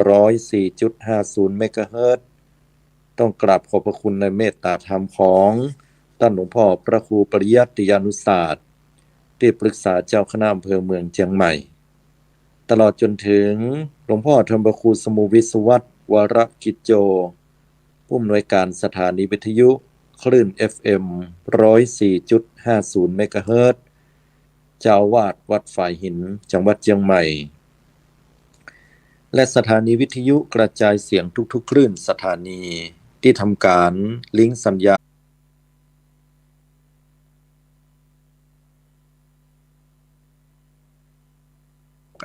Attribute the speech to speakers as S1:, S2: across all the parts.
S1: 104.50 เมกะเฮิรตซ์ต้องกราบขอบพระคุณในเมตตาธรรมของท่านหลวงพ่อพระครูปริยัติยานุศาสตร์ที่ปรึกษาเจ้าคณะอำเภอเมืองเชียงใหม่ตลอดจนถึงหลวงพ่อธรรมครูสมุวิศวัตรวรกิจโจผู้อำนวยการสถานีวิทยุคลื่น FM 104.50 เมกะเฮิรตซ์เจ้าอาวาสวัดฝ่ายหินจังหวัดเชียงใหม่และสถานีวิทยุกระจายเสียงทุกๆคลื่นสถานีที่ทำการลิงก์สัญญาณ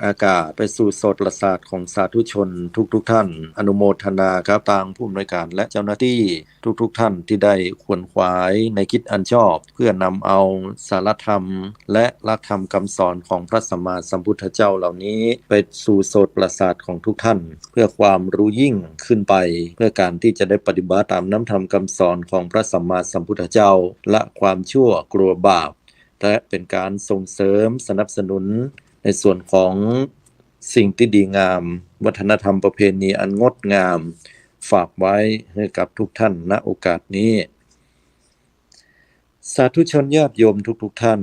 S1: อากาศไปสู่โสตประสาทของสาธุชนทุกท่านอนุโมทนาครับทางผู้อำนวยการและเจ้าหน้าที่ทุกท่านที่ได้ขวนขวายในคิดอันชอบเพื่อนำเอาสารธรรมและหลักธรรมคำสอนของพระสัมมาสัมพุทธเจ้าเหล่านี้ไปสู่โสตประสาทของทุกท่านเพื่อความรู้ยิ่งขึ้นไปเพื่อการที่จะได้ปฏิบัติตามน้ำธรรมคำสอนของพระสัมมาสัมพุทธเจ้าละความชั่วกลัวบาปและเป็นการส่งเสริมสนับสนุนในส่วนของสิ่งที่ดีงามวัฒนธรรมประเพณีอันงดงามฝากไว้ให้กับทุกท่านณโอกาสนี้สาธุชนญาติโยมทุกท่าน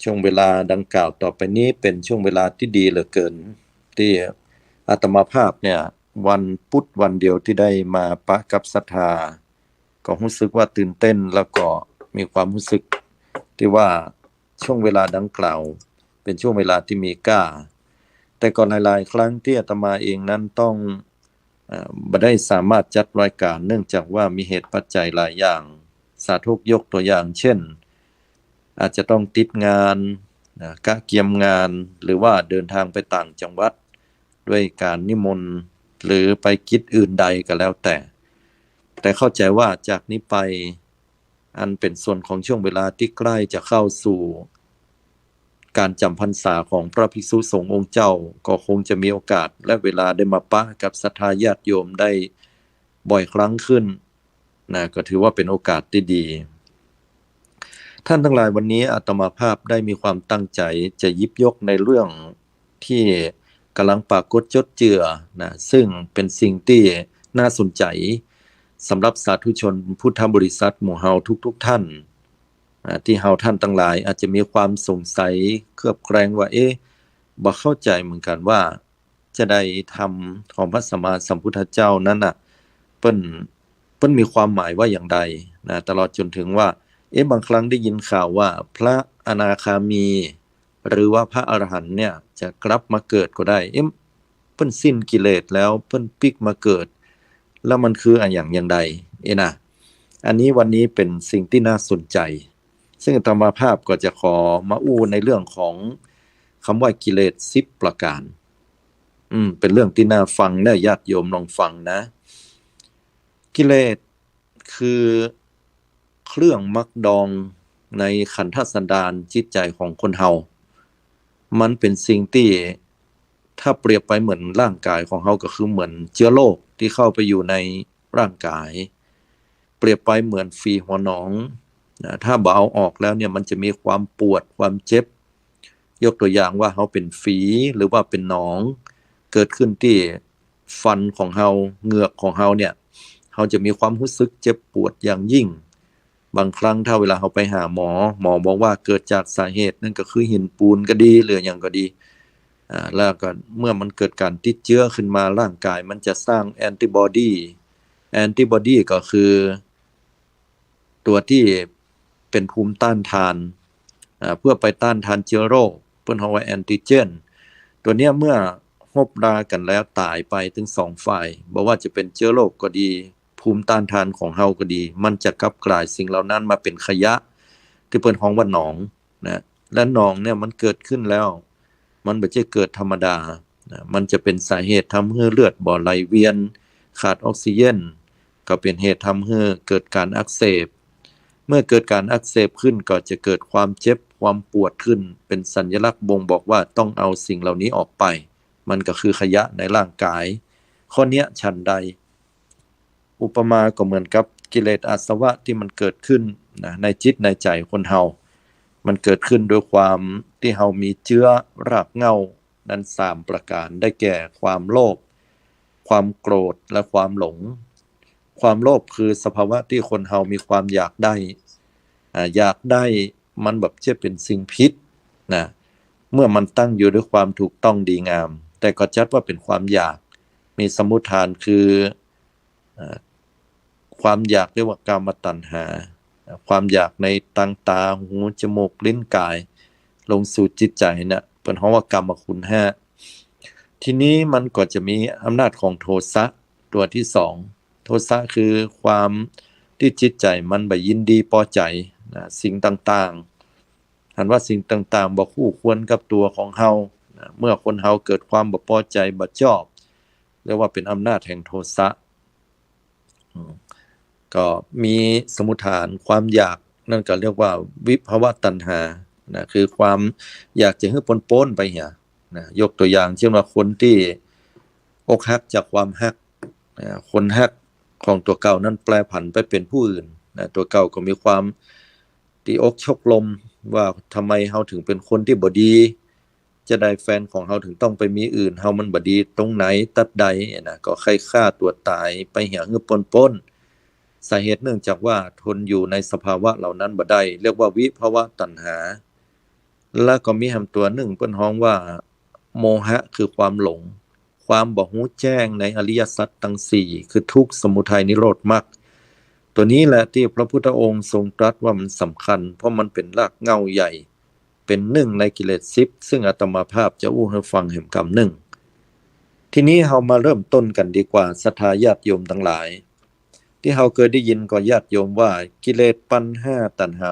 S1: ช่วงเวลาดังกล่าวต่อไปนี้เป็นช่วงเวลาที่ดีเหลือเกินที่อาตมาภาพเนี่ยวันพุธวันเดียวที่ได้มาปะกับศรัทธาก็รู้สึกว่าตื่นเต้นแล้วก็มีความรู้สึกที่ว่าช่วงเวลาดังกล่าวเป็นช่วงเวลาที่มีค่าแต่ก่อนหลายๆครั้งที่อาตมาเองนั้นต้องบ่ได้สามารถจัดรายการเนื่องจากว่ามีเหตุปัจจัยหลายอย่างสาธุยกตัวอย่างเช่นอาจจะต้องติดงานกะเกียมงานหรือว่าเดินทางไปต่างจังหวัดด้วยการนิมนต์หรือไปกิจอื่นใดก็แล้วแต่เข้าใจว่าจากนี้ไปอันเป็นส่วนของช่วงเวลาที่ใกล้จะเข้าสู่การจำพรรษาของพระภิกษุสงฆ์องค์เจ้าก็คงจะมีโอกาสและเวลาได้มาปะกับศรัทธาญาติโยมได้บ่อยครั้งขึ้นนะก็ถือว่าเป็นโอกาสที่ดีท่านทั้งหลายวันนี้อาตมาภาพได้มีความตั้งใจจะหยิบยกในเรื่องที่กำลังปรากฏจดเจือนะซึ่งเป็นสิ่งที่น่าสนใจสำหรับสาธุชนพุทธบริษัทหมู่เฮาทุกท่านที่เฮาท่านทั้งหลายอาจจะมีความสงสัยเคลือบแคลงว่าบ่เข้าใจเหมือนกันว่าจะได้ทำของพระสัมมาสัมพุทธเจ้านั้นน่ะเปิ้นมีความหมายว่าอย่างไรนะตลอดจนถึงว่าบางครั้งได้ยินข่าวว่าพระอนาคามีหรือว่าพระอรหันต์เนี่ยจะกลับมาเกิดก็ได้เปิ้นสิ้นกิเลสแล้วเปิ้นปิกมาเกิดแล้วมันคืออย่างใดนะอันนี้วันนี้เป็นสิ่งที่น่าสนใจซึ่งอาตมาภาพก็จะขอมาอู้ในเรื่องของคำว่ากิเลส10ประการเป็นเรื่องที่น่าฟังนะญาติโยมลองฟังนะกิเลสคือเครื่องมักดองในขันธสันดานจิตใจของคนเฮามันเป็นสิ่งที่ถ้าเปรียบไปเหมือนร่างกายของเฮาก็คือเหมือนเชื้อโรคที่เข้าไปอยู่ในร่างกายเปรียบไปเหมือนฝีหัวหนองถ้าบ่เอาออกแล้วเนี่ยมันจะมีความปวดความเจ็บยกตัวอย่างว่าเฮาเป็นฝีหรือว่าเป็นหนองเกิดขึ้นที่ฟันของเฮาเหงือกของเฮาเนี่ยเฮาจะมีความรู้สึกเจ็บปวดอย่างยิ่งบางครั้งถ้าเวลาเฮาไปหาหมอบอกว่าเกิดจากสาเหตุนั่นก็คือหินปูนก็ดีหรืออย่างก็ดีแล้วก็เมื่อมันเกิดการติดเชื้อขึ้นมาร่างกายมันจะสร้างแอนติบอดีก็คือตัวที่เป็นภูมิต้านทานเพื่อไปต้านทานเชื้อโรคเพิ่นเรียกว่าแอนติเจนตัวเนี้ยเมื่อฮบรากันแล้วตายไปถึง2ฝ่ายบ่ว่าจะเป็นเชื้อโรคก็ดีภูมิต้านทานของเฮาก็ดีมันจะกลับกลายสิ่งเหล่านั้นมาเป็นขยะที่เพิ่นเรียกว่าหนองนะและหนองเนี่ยมันเกิดขึ้นแล้วมันบ่ใช่เกิดธรรมดานะมันจะเป็นสาเหตุทำให้เลือดบ่ไหลเวียนขาดออกซิเจนก็เป็นเหตุทำให้เกิดการอักเสบเมื่อเกิดการอักเสบขึ้นก็จะเกิดความเจ็บความปวดขึ้นเป็นสัญลักษณ์บ่งบอกว่าต้องเอาสิ่งเหล่านี้ออกไปมันก็คือขยะในร่างกายข้อเนี้ยฉันใดอุปมาก็เหมือนกับกิเลสอาสวะที่มันเกิดขึ้นนะในจิตในใจคนเฮามันเกิดขึ้นด้วยความที่เฮามีเชื้อรากเหง้านั้น3ประการได้แก่ความโลภ ความโกรธและความหลงความโลภคือสภาวะที่คนเฮามีความอยากได้อยากได้มันแบบจะเป็นสิ่งผิดนะเมื่อมันตั้งอยู่ด้วยความถูกต้องดีงามแต่ก็จัดว่าเป็นความอยากมีสมมุติฐานคือความอยากเรียกว่ากามตัณหาความอยากในตาหูจมูกลิ้นกายลงสู่จิตใจนะเป็นเพราะว่ากรรมคุณห้าทีนี้มันก็จะมีอำนาจของโทสะตัวที่สองโทสะคือความที่จิตใจมันบ่ยินดีพอใจนะสิ่งต่างๆหันว่าสิ่งต่างๆบ่คู่ควรกับตัวของเฮานะเมื่อคนเฮาเกิดความบ่พอใจบ่ชอบเรียกว่าเป็นอำนาจแห่งโทสะก็มีสมุฏฐานความอยากนั่นก็เรียกว่าวิภวตัณหานะคือความอยากจะให้ปนๆไปเหี่ยนะยกตัวอย่างเช่นว่าคนที่อกหักจากความหักคนหักของตัวเก่านั้นแปรผันไปเป็นผู้อื่นนะตัวเก่าก็มีความตีอกชกลมว่าทำไมเฮาถึงเป็นคนที่บ่ดีจะได้แฟนของเฮาถึงต้องไปมีอื่นเฮามันบ่ดีตรงไหนตัดใดนะก็ใครฆ่าตัวตายไปเหี่ยเงือปนสาเหตุเนื่องจากว่าทนอยู่ในสภาวะเหล่านั้นบ่ได้เรียกว่าวิภวตัณหาแล้วก็มีคำตัวหนึ่งเพิ่นฮ้องว่าโมหะคือความหลงความบ่รู้แจ้งในอริยสัจทั้ง4คือทุกข์สมุทัยนิโรธมรรคตัวนี้แหละที่พระพุทธองค์ทรงตรัสว่ามันสำคัญเพราะมันเป็นรากเหง้าใหญ่เป็นหนึ่งในกิเลส10ซึ่งอาตมาภาพจะอู้ให้ฟังแห่งกรรมหนึ่งทีนี้เฮามาเริ่มต้นกันดีกว่าศรัทธาญาติโยมทั้งหลายที่เฮาเคยได้ยินก็ญาติโยมว่ากิเลสปัญหาตัณหา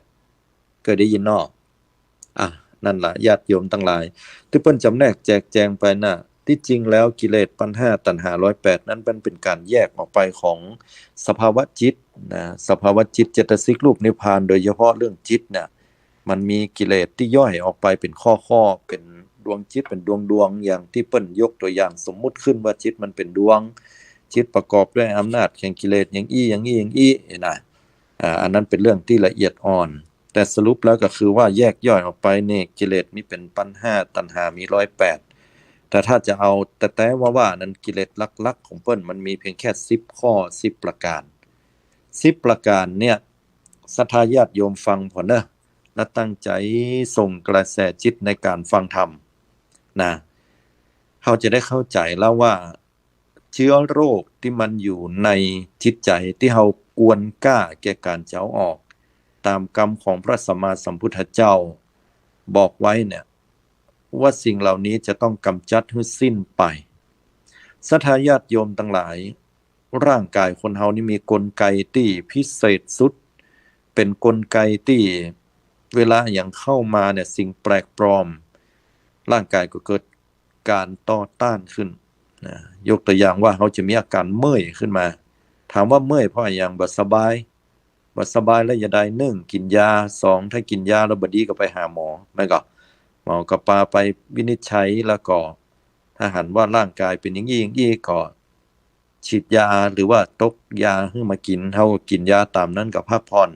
S1: 108เคยได้ยินเนาะนั่นล่ะญาติโยมทั้งหลายที่เพิ่นจำแนกแจกแจงไปน่ะที่จริงแล้วกิเลสปัญหาตัณหา108นั้นเป็นการแยกออกไปของสภาวะจิตนะสภาวะจิตเจตสิกรูปนิพพานโดยเฉพาะเรื่องจิตน่ะมันมีกิเลสที่ย่อยออกไปเป็นข้อๆเป็นดวงจิตเป็นดวงๆอย่างที่เปิ้นยกตัวอย่างสมมุติขึ้นว่าจิตมันเป็นดวงจิตประกอบด้วยอำนาจแห่งกิเลสอย่างอี้นะอันนั้นเป็นเรื่องที่ละเอียดอ่อนแต่สรุปแล้วก็คือว่าแยกย่อยออกไปนี่กิเลสมีเป็นปัญหาตัณหามี108แต่ถ้าจะเอาแต่ว่านั้นกิเลสลักๆของเปิ้นมันมีเพียงแค่10ข้อ10ประการ10ประการเนี่ยศรัทธาญาติโยมฟังพอเด้อและตั้งใจส่งกระแสจิตในการฟังธรรมนะเราจะได้เข้าใจแล้วว่าเชื้อโรคที่มันอยู่ในจิตใจที่เรากวนกล้าแก่การเจ้าออกตามกรรมของพระสัมมาสัมพุทธเจ้าบอกไว้เนี่ยว่าสิ่งเหล่านี้จะต้องกำจัดให้สิ้นไปศรัทธาญาติโยมทั้งหลายร่างกายคนเฮานี่มีกลไกที่พิเศษสุดเป็นกลไกที่เวลาอย่างเข้ามาเนี่ยสิ่งแปลกปลอมร่างกายก็เกิดการต่อต้านขึ้นนะยกตัวอย่างว่าเขาจะมีอาการเมื่อยขึ้นมาถามว่าเมื่อยเพราะอย่างบ่สบายแล้วอย่าได้1กินยา2ถ้ากินยาแล้วบ่ดีก็ไปหาหมอแม่นก็หมอก็พาไปวินิจฉัยแล้วก็ถ้าหันว่าร่างกายเป็นอย่างงี้ก็ฉีดยาหรือว่าตกยาให้มากินเฮากินยาตามนั้นก็พักผ่อน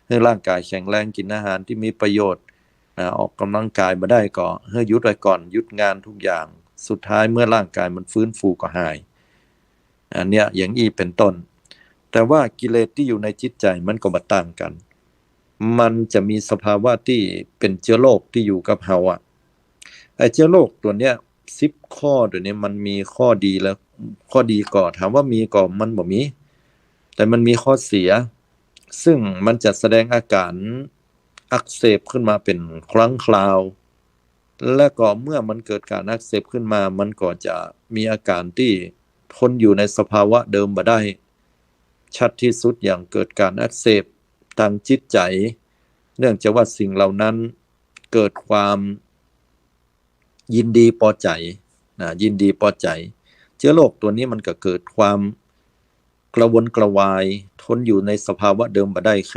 S1: ให้ร่างกายแข็งแรงกินอาหารที่มีประโยชน์ออกกำลังกายบ่ได้ก็ให้หยุดไว้ก่อนหยุดงานทุกอย่างสุดท้ายเมื่อร่างกายมันฟื้นฟูก็หายอันเนี้ยอย่างอี้เป็นต้นแต่ว่ากิเลสที่อยู่ในจิตใจมันก็บ่ต่างกันมันจะมีสภาวะที่เป็นเชื้อโรคที่อยู่กับเฮาไอ้เชื้อโรคตัวเนี้ย10ข้อตัวนี้มันมีข้อดีแล้วข้อดีก็ถามว่ามีก็มันบ่มีแต่มันมีข้อเสียซึ่งมันจะแสดงอาการอักเสบขึ้นมาเป็นครั้งคราวและก็เมื่อมันเกิดการอักเสบขึ้นมามันก็จะมีอาการที่ทนอยู่ในสภาวะเดิมบ่ได้ชัดที่สุดอย่างเกิดการอักเสบทางจิตใจเนื่องจากว่าสิ่งเหล่านั้นเกิดความยินดีพอใจยินดีพอใจเชื้อโรคตัวนี้มันก็เกิดความกระวนกระวายทนอยู่ในสภาวะเดิมบ่ได้ใ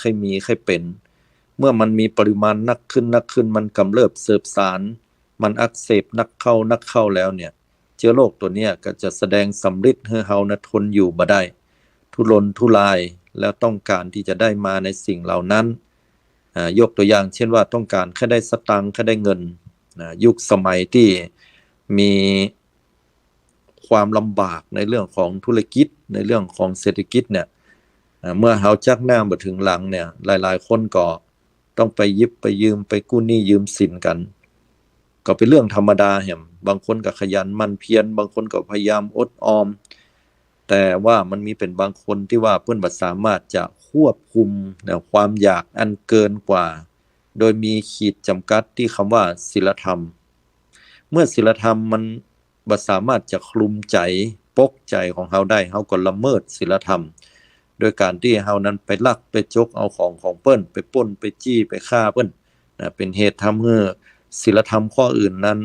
S1: ครมีใครเป็นเมื่อมันมีปริมาณนักขึ้นมันกำเริบเสบสารมันอักเสบนักเข้าแล้วเนี่ยเชื้อโรคตัวเนี้ยก็จะแสดงสำฤทธิ์ให้เฮานะทนอยู่บ่ได้ทุรนทุรายแล้วต้องการที่จะได้มาในสิ่งเหล่านั้นยกตัวอย่างเช่นว่าต้องการแค่ได้สตังค์แค่ได้เงินยุคสมัยที่มี ความลำบากในเรื่องของธุรกิจในเรื่องของเศรษฐกิจเนี่ยเมื่อเฮาจักหน้ามาถึงหลังเนี่ยหลายๆคนก็ต้องไปยิบไปยืมไปกู้หนี้ยืมสินกันก็เป็นเรื่องธรรมดาแหมบางคนก็ขยันหมั่นเพียรบางคนก็พยายามอดออมแต่ว่ามันมีเป็นบางคนที่ว่าเพิ่นบ่สามารถจะควบคุมความอยากอันเกินกว่าโดยมีขีดจำกัดที่คำว่าศีลธรรมเมื่อศีลธรรมมันบ่สามารถจะคลุมใจปกใจของเฮาได้เฮาก็ละเมิดศีลธรรมโดยการที่เฮานั้นไปลักไปจกเอาของเปิ้นไปปล้นไปจี้ไปฆ่าเปิ้นเป็นเหตุทำให้ศีลธรรมข้ออื่นนั้น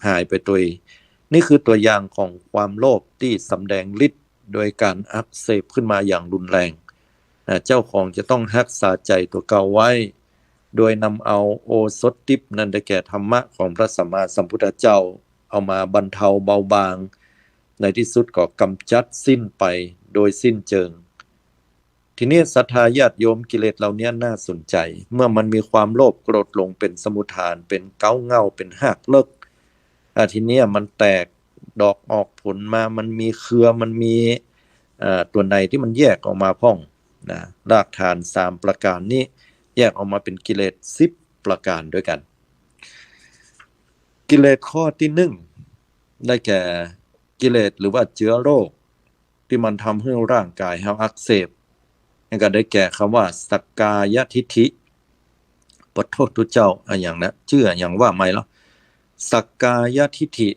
S1: หายไปโดยนี่คือตัวอย่างของความโลภที่สำแดงฤทธิ์โดยการอักเสบขึ้นมาอย่างรุนแรงเจ้าของจะต้องรักษาใจตัวเก่าไว้โดยนำเอาโอสถทิพย์นั้นได้แก่ธรรมะของพระสัมมาสัมพุทธเจ้าเอามาบรรเทาเบาบางในที่สุดก็กำจัดสิ้นไปโดยสิ้นเชิงทีนี้ศรัทธาญาติโยมกิเลสเหล่านี้น่าสนใจเมื่อมันมีความโลภโกรธหลงเป็นสมุฏฐานเป็นเก้าเง่าเป็นหากเลิกทีนี้มันแตกดอกออกผลมามันมีเครือมันมีตัวในที่มันแยกออกมาพ่องนะรากฐาน3ประการนี้แยกออกมาเป็นกิเลส10ประการด้วยกันกิเลสข้อที่1ได้แก่กิเลสหรือว่าเชื้อโรคที่มันทำให้ร่างกายเฮาอักเสบนั่นก็ได้แก่คำว่าสักกายทิฏฐิปโทษทุเจ้าอย่างนะชื่ออย่างว่าไม่แล้วสักกายทิฏฐิ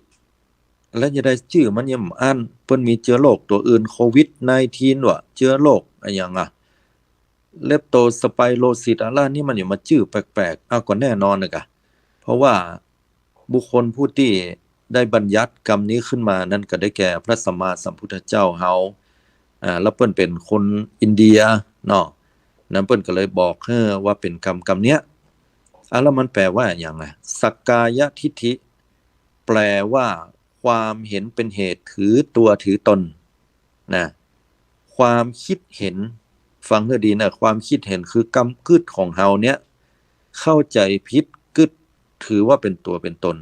S1: และจะได้ชื่อมันยังอ่านเพิ่นมีเชื้อโรคตัวอื่นโควิด-19 ว่ะเชื้อโรคอย่างเลปโตสไปโรซิสอะไรนี่มันอยู่มาชื่อแปลกๆก็แน่นอนนะกะเพราะว่าบุคคลผู้ที่ได้บัญญัติกรรมนี้ขึ้นมานั่นก็ได้แก่พระสัมมาสัมพุทธเจ้าเฮาแล้วเปิ้นเป็นคนอินเดียเนาะนั้นเปิ้นก็เลยบอกว่าเป็นกรรมเนี้ยแล้วมันแปลว่าอย่างไรสักกายทิฏฐิแปลว่าความเห็นเป็นเหตุถือตัวถือตนนะความคิดเห็นฟังให้ดีนะความคิดเห็นคือกำกึดของเฮาเนี้ยเข้าใจผิดกึดถือว่าเป็นตัวเป็นตน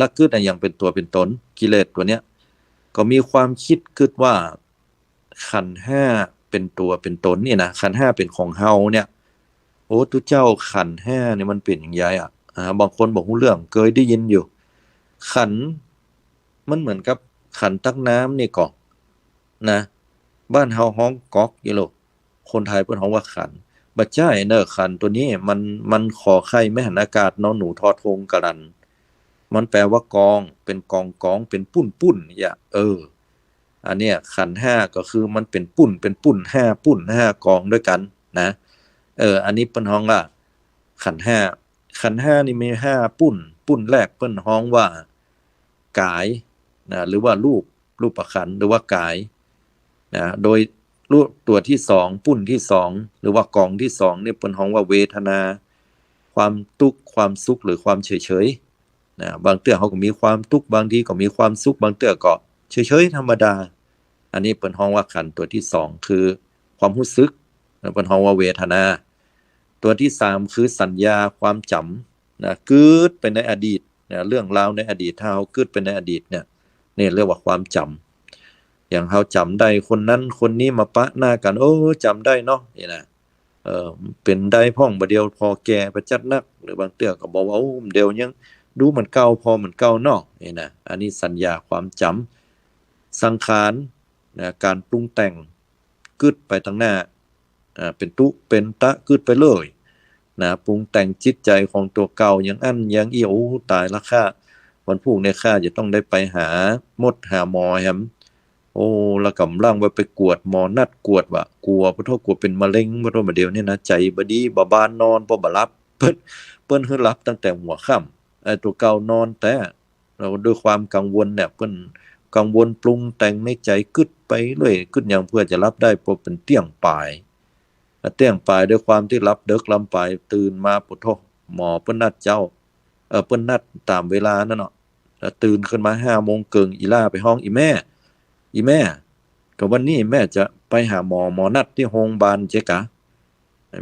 S1: ละกึดอย่างเป็นตัวเป็นตนกิเลสตัวเนี้ยก็มีความคิดกึดว่าขันธ์5เป็นตัวเป็นตนนี่นะขันธ์5เป็นของเฮาเนี่ยโอ้ทุเจ้าขันธ์5เนี่ยมันเป็นอย่างไรบางคนบอกฮู้เรื่องเคยได้ยินอยู่ขันธ์มันเหมือนกับขันตักน้ำนี่ก็นะบ้านเฮาฮ้องก๊อกอยู่โลกคนไทยเพิ่นฮ้องว่าขันบ่ใช่เด้อขันตัวนี้มันขอไข่แม่หันอากาศนอนหนูทอทงกะรันมันแปลว่ากองเป็นกองเป็นปุ้นๆอย่าอันเนี้ยขันธ์5ก็คือมันเป็นปุ้น5ปุ้น5กองด้วยกันนะอันนี้เพิ่นฮ้องว่าขันธ์5ขันธ์5นี่มี5ปุ้นแรกเพิ่นฮ้องว่ากายนะหรือว่ารูปขันธ์หรือว่ากายนะโดยรูปตัวที่2ปุ้นที่2หรือว่ากองที่2นี่เพิ่นฮ้องว่าเวทนาความทุกข์ความสุขหรือความเฉยๆนะบางเตื้อเฮาก็มีความทุกข์บางทีก็มีความสุขบางเตื้อก็เฉยๆธรรมดาอันนี้เปิ้นฮ้องว่าขันธ์ตัวที่2คือความรู้สึกเปิ้นฮ้องว่าเวทนาตัวที่3คือสัญญาความจำนะกึดไปในอดีตนะเรื่องราวในอดีตถ้าเฮากึดไปในอดีตเนี่ยนี่เรียกว่าความจำอย่างเฮาจำได้คนนั้นคนนี้มาปะหน้ากันจำได้เนาะนี่นะเป็นได้พ่องบ่เดียวพอแก่ไปจัดนักหรือบางเตื้อก็บอกว่าเดี๋ยวยังดูเหมือนเก่าพอเหมือนเก่าเนาะนี่นะอันนี้สัญญาความจำสังขารนะการปรุงแต่งกึดไปตั้งหน้าเป็นตุเป็นตะกึดไปเลยนะปรุงแต่งจิตใจของตัวเก่าอย่างอั้นอย่างอี้ตายละค่าวันพรุ่งนี้ข้าจะต้องได้ไปหาหมอแฮมแล้วกำลังไปกวดหมอนัดกวดว่ากลัวบ่ทกลัวเป็นมะเร็งบ่ทมาเดี๋ยวนี้นะใจบ่ดีบ่บานนอนบ่หลับเปิ้นคือหลับตั้งแต่หัวค่ำตัวเก่านอนแต่เราด้วยความกังวลเนี่ยเปิ้นกังวลปรุงแต่งในใจกึดไปเรื่อยกึดอย่างเพื่อจะรับได้พอเป็นเตี้ยงปลายด้วยความที่รับดึกลำปลายตื่นมาปุถโธหมอเปิ้นนัดเจ้าเปิ้นนัดตามเวลานั่นเนาะตื่นขึ้นมา 5:00 นอีล่าไปห้องอีแม่ก็วันนี้แม่จะไปหาหมอนัดที่โรงพยาบาลเจ๊กะ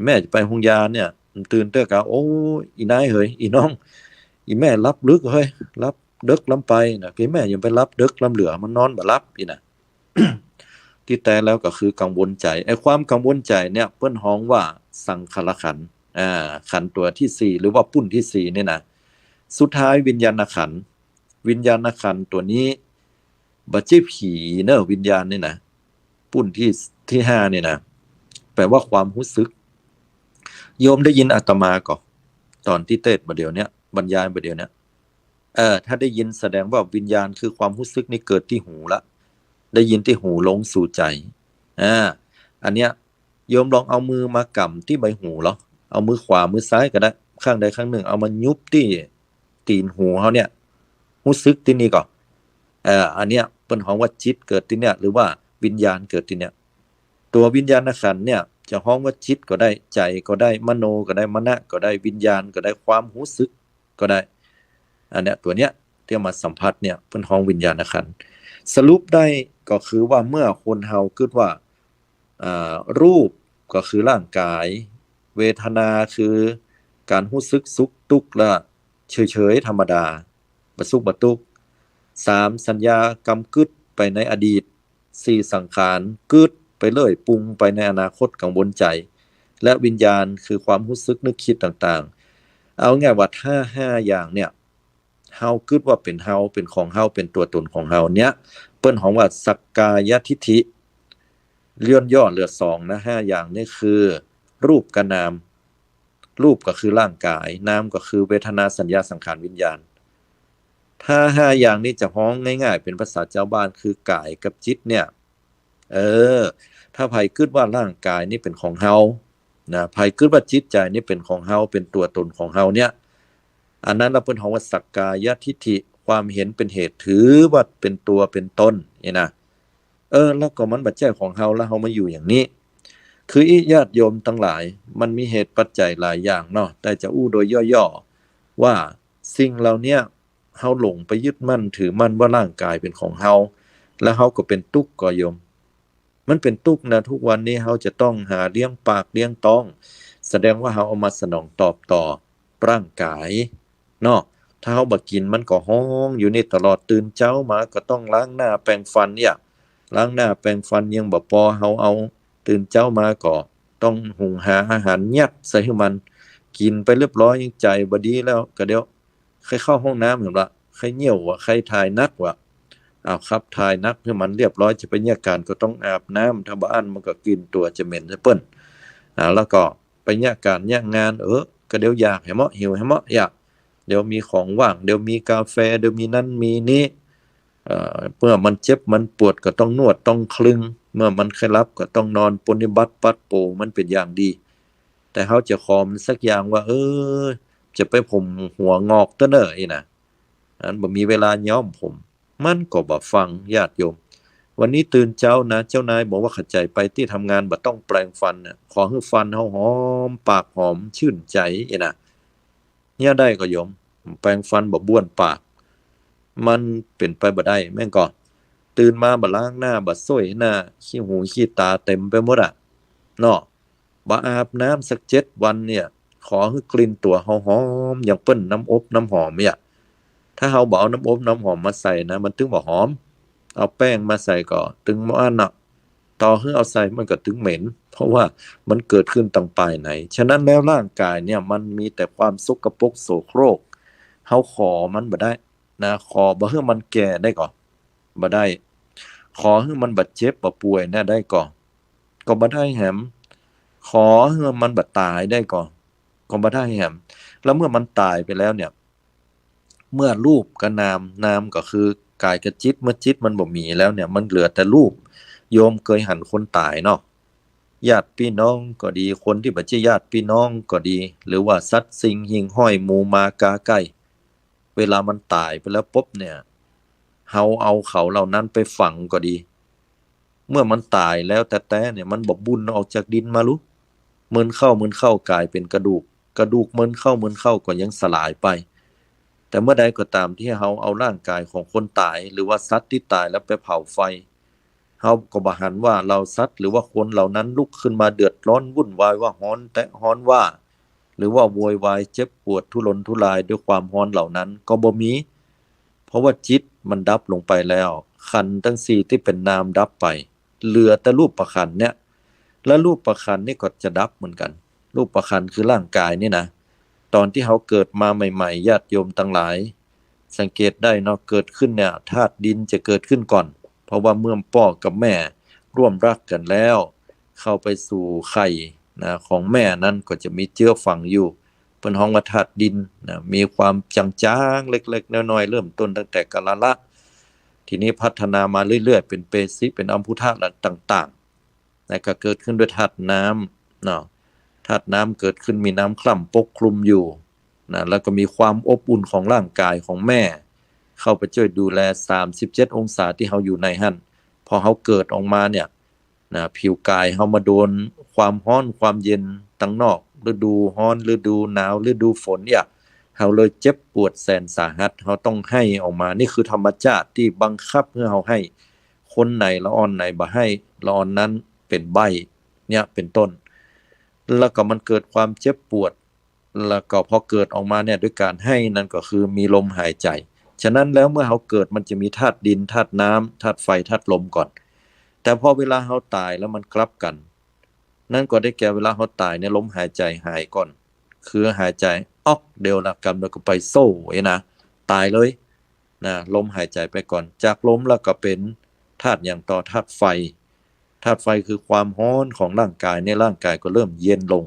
S1: แม่จะไปโรงยาเนี่ยตื่นเต้อกะอีนายเฮ้ยอีน้องอีแม่รับลึกเฮ้ยรับ ดึกล้ำไปนะพี่แม่ยังไปรับดึกล้ำเหลือมันนอนบ่รับอีน่ะ ที่แต่แล้วก็คือกังวลใจไอ้ความกังวลใจเนี่ยเปิ้นฮ้องว่าสังขารขันธ์ขันธ์ตัวที่สี่หรือว่าปุ้นที่สี่เนี่ยนะสุดท้ายวิญญาณขันธ์วิญญาณขันธ์ตัวนี้บัจจิผีเนอะวิญญาณเนี่ยนะปุ้นที่ห้าเนี่ยนะแปลว่าความรู้สึกโยมได้ยินอาตมาก่อนตอนที่เทศน์มาเดี๋ยวเนี้ยบรรยายมาเดี๋ยวเนี้ยถ้าได้ยินแสดงว่าวิญญาณคือความรู้สึกนี่เกิดที่หูละได้ยินที่หูลงสู่ใจอ่าอันเนี้ยโยมลองเอามือมากำที่ใบหูเหรอเอามือขวามือซ้ายก็ได้ข้างใดข้างหนึ่งเอามายุบที่ตีนหูเขาเนี่ยรู้สึกที่นี่ก่อนอันเนี้ยเป็นของว่าจิตเกิดที่เนี่ยหรือว่าวิญญาณเกิดที่เนี่ยตัววิญญาณขันธ์เนี่ยจะฮ้องว่าจิตก็ได้ใจก็ได้มโนก็ได้มนะก็ได้วิญญาณก็ได้ความรู้สึกก็ได้อันเนี้ยตัวเนี้ยที่มาสัมผัสเนี่ยเป็นฮ้องวิญญาณขันธ์สรุปได้ก็คือว่าเมื่อคนเฮาคิดว่ารูปก็คือร่างกายเวทนาคือการรู้สึกสุขทุกข์และเฉยๆธรรมดาบ่สุขบ่ทุกข์3สัญญากำกึดไปในอดีต4สังขารกึดไปเลยปรุงไปในอนาคตกังวลใจและวิญญาณคือความรู้สึกนึกคิดต่างๆเอาง่ายว่าถ้า5อย่างเนี่ยเฮาคิดว่าเป็นเฮาเป็นของเฮาเป็นตัวตนของเฮาเนี้ยเปิ้นฮ้องว่าสักกายทิฏฐิเลื่อนย่อเหลือ2นะ5อย่างนี่คือรูปกับนามรูปก็คือร่างกายนามก็คือเวทนาสัญญาสังขารวิญญาณถ้า5อย่างนี้จะฮ้องง่ายๆเป็นภาษาชาวบ้านคือกายกับจิตเนี่ยเออถ้าไผคิดว่าร่างกายนี่เป็นของเฮานะไผคิดว่าจิตใจนี่เป็นของเฮาเป็นตัวตนของเฮาเนี่ยอันนั้นเราเปิ้นฮ้องว่าสักกายทิฏฐิความเห็นเป็นเหตุถือว่าเป็นตัวเป็นตนนี่นะแล้วก็มันบ่ใช่ของเฮาแล้วเฮามาอยู่อย่างนี้คืออีญาติโยมทั้งหลายมันมีเหตุปัจจัยหลายอย่างเนาะแต่จะอู้โดยย่อๆว่าสิ่งเหล่าเนี้ยเฮาหลงไปยึดมั่นถือมั่นว่าร่างกายเป็นของเฮาแล้วเฮาก็เป็นทุกข์ก็โยมมันเป็นทุกข์นะทุกวันนี้เฮาจะต้องหาเลี้ยงปากเลี้ยงท้องแสดงว่าเฮาเอามาสนองตอบต่อร่างกายเนาะถ้าเฮาบ่กินมันก็ฮ้องอยู่นี่ตลอดตื่นเช้ามาก็ต้องล้างหน้าแปรงฟันเนี่ยล้างหน้าแปรงฟันยังบ่พอเฮาเอาตื่นเช้ามาก็ต้องหุงหาอาหารยัดใส่ให้มันกินไปเรียบร้อยยังใจบ่ดีแล้วก็เดี๋ยวใครเข้าห้องน้ำเห็นบ่ใครเหี่ยวว่ะใครถ่ายหนักว่ะอ้าวครับถ่ายหนักให้มันเรียบร้อยจะไปแยกการก็ต้องอาบน้ำถ้าบ่อั้นมันก็กลิ่นตัวจะเหม็นซะเปิ้นแล้วก็ไปแยกการแยกงานก็เดี๋ยวอยากให้เหมาะหิวให้เหมาะอยากเดี๋ยวมีของว่างเดี๋ยวมีกาแฟเดี๋ยวมีนั่นมีนี้เมื่อมันเจ็บมันปวดก็ต้องนวดต้องคลึงเมื่อมันไข้รับก็ต้องนอนปฏิบัติปัดโปมันเป็นอย่างดีแต่เฮาจะขอมันสักอย่างว่าจะไปผมหัวงอกเด้อเด้ออีน่ะอันบ่มีเวลาย้อมผมมันก็บ่ฟังญาติโยมวันนี้ตื่นเช้านะเจ้านายบอกว่าเข้าใจไปที่ทำงานบ่ต้องแปรงฟันน่ะขอให้ฟันเฮาหอมปากหอมชื่นใจอีน่ะเนี่ยได้ก็โยมแปรงฟันบ่บ้วนปากมันเป็นไปบ่ได้แม่นก็ตื่นมาบ่ล้างหน้าบ่ส้วยหน้าขี้หูขี้ตาเต็มไปหมดอะเนาะบ่อาบน้ำสัก7วันเนี่ยขอให้กลิ่นตัวเฮาหอมอย่างเปิ้นน้ำอบน้ำหอมเนี่ยถ้าเฮาบ่เอาน้ำอบน้ำหอมมาใส่นะมันถึงบ่หอมเอาแป้งมาใส่ก็ถึงบ่อันน่ะต่อให้เอาใส่มันก็ถึงเหม็นเพราะว่ามันเกิดขึ้นตั้งปลายไหนฉะนั้นแล้วร่างกายเนี่ยมันมีแต่ความสกปรกโสโครกเฮาขอมันบ่ได้นะขอบ่ให้มันแก่ได้ก่อนบ่ได้ขอให้มันบ่เจ็บบ่ป่วยนะได้ก่อนก็บ่ได้แหมขอให้มันบ่ตายได้ก่อนก็บ่ได้แหมแล้วเมื่อมันตายไปแล้วเนี่ยเมื่อรูปกับนามนามก็คือกายกับจิตเมื่อจิตมันบ่มีแล้วเนี่ยมันเหลือแต่รูปโยมเคยหันคนตายเนาะญาติพี่น้องก็ดีคนที่บ่ใช่ญาติพี่น้องก็ดีหรือว่าสัตว์สิ่งหิ่งห้อยหมู่หมากาไก่เวลามันตายไปแล้วปุ๊บเนี่ยเฮาเอาเขาเหล่านั้นไปฝังก็ดีเมื่อมันตายแล้วแต่เนี่ยมันบ่บุญออกจากดินมาลุมื้นเข้ากลายเป็นกระดูกกระดูกมื้นเข้าก็ยังสลายไปแต่เมื่อใดก็ตามที่เฮาเอาร่างกายของคนตายหรือว่าสัตว์ที่ตายแล้วไปเผาไฟเฮาก็บ่หันว่าเราสัตว์หรือว่าคนเหล่านั้นลุกขึ้นมาเดือดร้อนวุ่นวายว่าฮ้อนแตะฮ้อนว่าหรือว่าโวยวายเจ็บปวดทุรนทุรายด้วยความร้อนเหล่านั้นก็บ่มี เพราะว่าจิตมันดับลงไปแล้วขันธ์ทั้งสี่ที่เป็นนามดับไปเหลือแต่รูปประขันธ์เนี่ยและรูปประขันธ์นี่ก็จะดับเหมือนกันรูปประขันธ์คือร่างกายนี่นะตอนที่เขาเกิดมาใหม่ๆญาติโยมทั้งหลายสังเกตได้เนาะเกิดขึ้นเนี่ยธาตุดินจะเกิดขึ้นก่อนเพราะว่าเมื่อพ่อกับแม่ร่วมรักกันแล้วเข้าไปสู่ไข่นะของแม่นั้นก็จะมีเจือฝังอยู่เป็นห้องว่าธาตุดินนะมีความจางๆเล็กๆน้อยๆเริ่มต้นตั้งแต่กาลละทีนี้พัฒนามาเรื่อยๆเป็นเปสิเป็นอัมพุทธะต่างๆนะก็เกิดขึ้นด้วยธาตุน้ำเนาะธาตุน้ำเกิดขึ้นมีน้ำคล่ำปกคลุมอยู่นะแล้วก็มีความอบอุ่นของร่างกายของแม่เข้าไปช่วยดูแล37องศาที่เขาอยู่ในหั่นพอเขาเกิดออกมาเนี่ยนะผิวกายเขามาโดนความร้อนความเย็นตั้งนอกฤดูร้อนฤดูหนาวฤดูฝนเนี่ยเขาเลยเจ็บปวดแสนสาหัสเขาต้องให้ออกมานี่คือธรรมชาติที่บังคับเพื่อเขาให้คนไหนละอ่อนไหนบ่ให้ละอ่อนนั้นเป็นใบเนี่ยเป็นต้นแล้วก็มันเกิดความเจ็บปวดแล้วก็พอเกิดออกมาเนี่ยด้วยการให้นั่นก็คือมีลมหายใจฉะนั้นแล้วเมื่อเขาเกิดมันจะมีธาตุดินธาตุน้ำธาตุไฟธาตุลมก่อนแต่พอเวลาเขาตายแล้วมันกลับกันนั่นก็ได้แก่เวลาเขาตายเนี่ยลมหายใจหายก่อนคือหายใจออกเดียวละกำแล้วก็ไปโซ่ไว้นะตายเลยนะลมหายใจไปก่อนจากลมแล้วก็เป็นธาตุอย่างต่อธาตุไฟธาตุไฟคือความร้อนของร่างกายในร่างกายก็เริ่มเย็นลง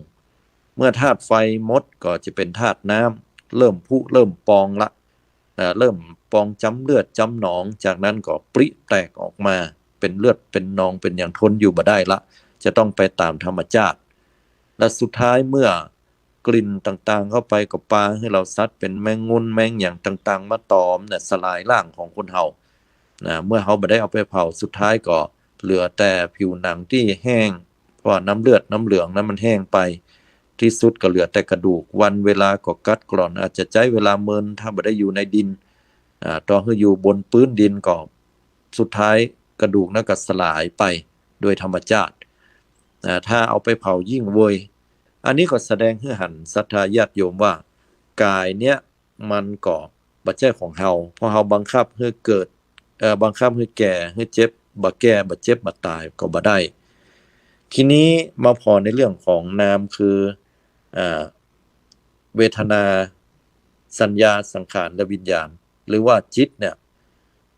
S1: เมื่อธาตุไฟหมดก็จะเป็นธาตุน้ำเริ่มพุเริ่มปองละเริ่มปองจำเลือดจำหนองจากนั้นก็ปริแตกออกมาเป็นเลือดเป็นนองเป็นอย่างทนอยู่บ่ได้ละจะต้องไปตามธรรมชาติและสุดท้ายเมื่อกลิ่นต่างๆเข้าไปกับปลาให้เราซัดเป็นแมงงุนแมงอย่างต่างๆมาตอมเนี่ยสลายร่างของคนเฮานะเมื่อเฮาบ่ได้เอาไปเผาสุดท้ายก็เหลือแต่ผิวหนังที่แห้งเพราะน้ำเลือดน้ำเหลืองนั้นมันแห้งไปที่สุดก็เหลือแต่กระดูกวันเวลาก็กัดกร่อนอาจจะใช้เวลาเมินถ้าบ่ได้อยู่ในดินต่อให้อยู่บนพื้นดินก็สุดท้ายกระดูกนั้นก็สลายไปโดยธรรมชาติถ้าเอาไปเผายิ่งเวยอันนี้ก็แสดงให้หันศรัทธาญาติโยมว่ากายเนี้ยมันก็บ่ใช่ของเฮาเพราะเฮาบังคับให้เกิดบังคับให้แก่ให้เจ็บบ่แก่บ่เจ็บบ่ตายก็บ่ได้ทีนี้มาพอในเรื่องของนามคือเวทนาสัญญาสังขารและวิญญาณหรือว่าจิตเนี่ย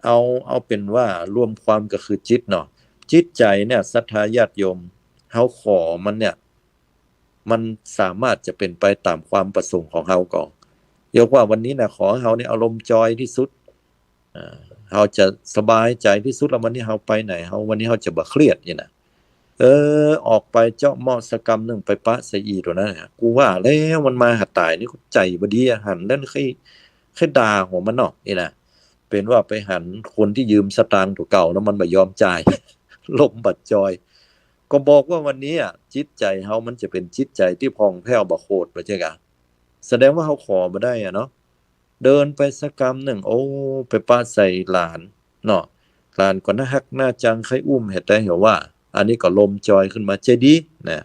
S1: เอาเป็นว่ารวมความก็คือจิตเนาะจิตใจเนี่ยศรัทธาญาติโยมเฮาขอมันเนี่ยมันสามารถจะเป็นไปตามความประสงค์ของเฮาก่อนยกว่าวันนี้นะขอให้เฮาเนี่ยอารมณ์จอยที่สุดเฮาจะสบายใจที่สุดแล้ววันนี้เฮาไปไหนเฮาวันนี้เฮาจะบ่เครียดนี่นะออกไปเจาะหม้อสกรรมหนึ่งไปปะใส่อีตัวนั้นน่ะกูว่าแล้วมันมาหาตายนี่กูใจบ่ดีอะหันนั่นค่อยด่าหัวมันเนาะนี่นะเป็นว่าไปหันคนที่ยืมสตางค์ตัวเก่าแล้วมันบ่ยอมจ่าย ลมบัดจอยก็บอกว่าวันนี้จิตใจเฮามันจะเป็นจิตใจที่ผ่องแผ้วบ่โคตรบ่ใช่กะแสดงว่าเฮาขอบ่ได้เนาะเดินไปสักกรรมหนึ่งโอ้ไปปาใส่หลานเนาะหลานก็น่าฮักน่าจังใครอุ้มเฮ็ดได้เหรอว่าอันนี้ก็ลมจอยขึ้นมาใจดีนะ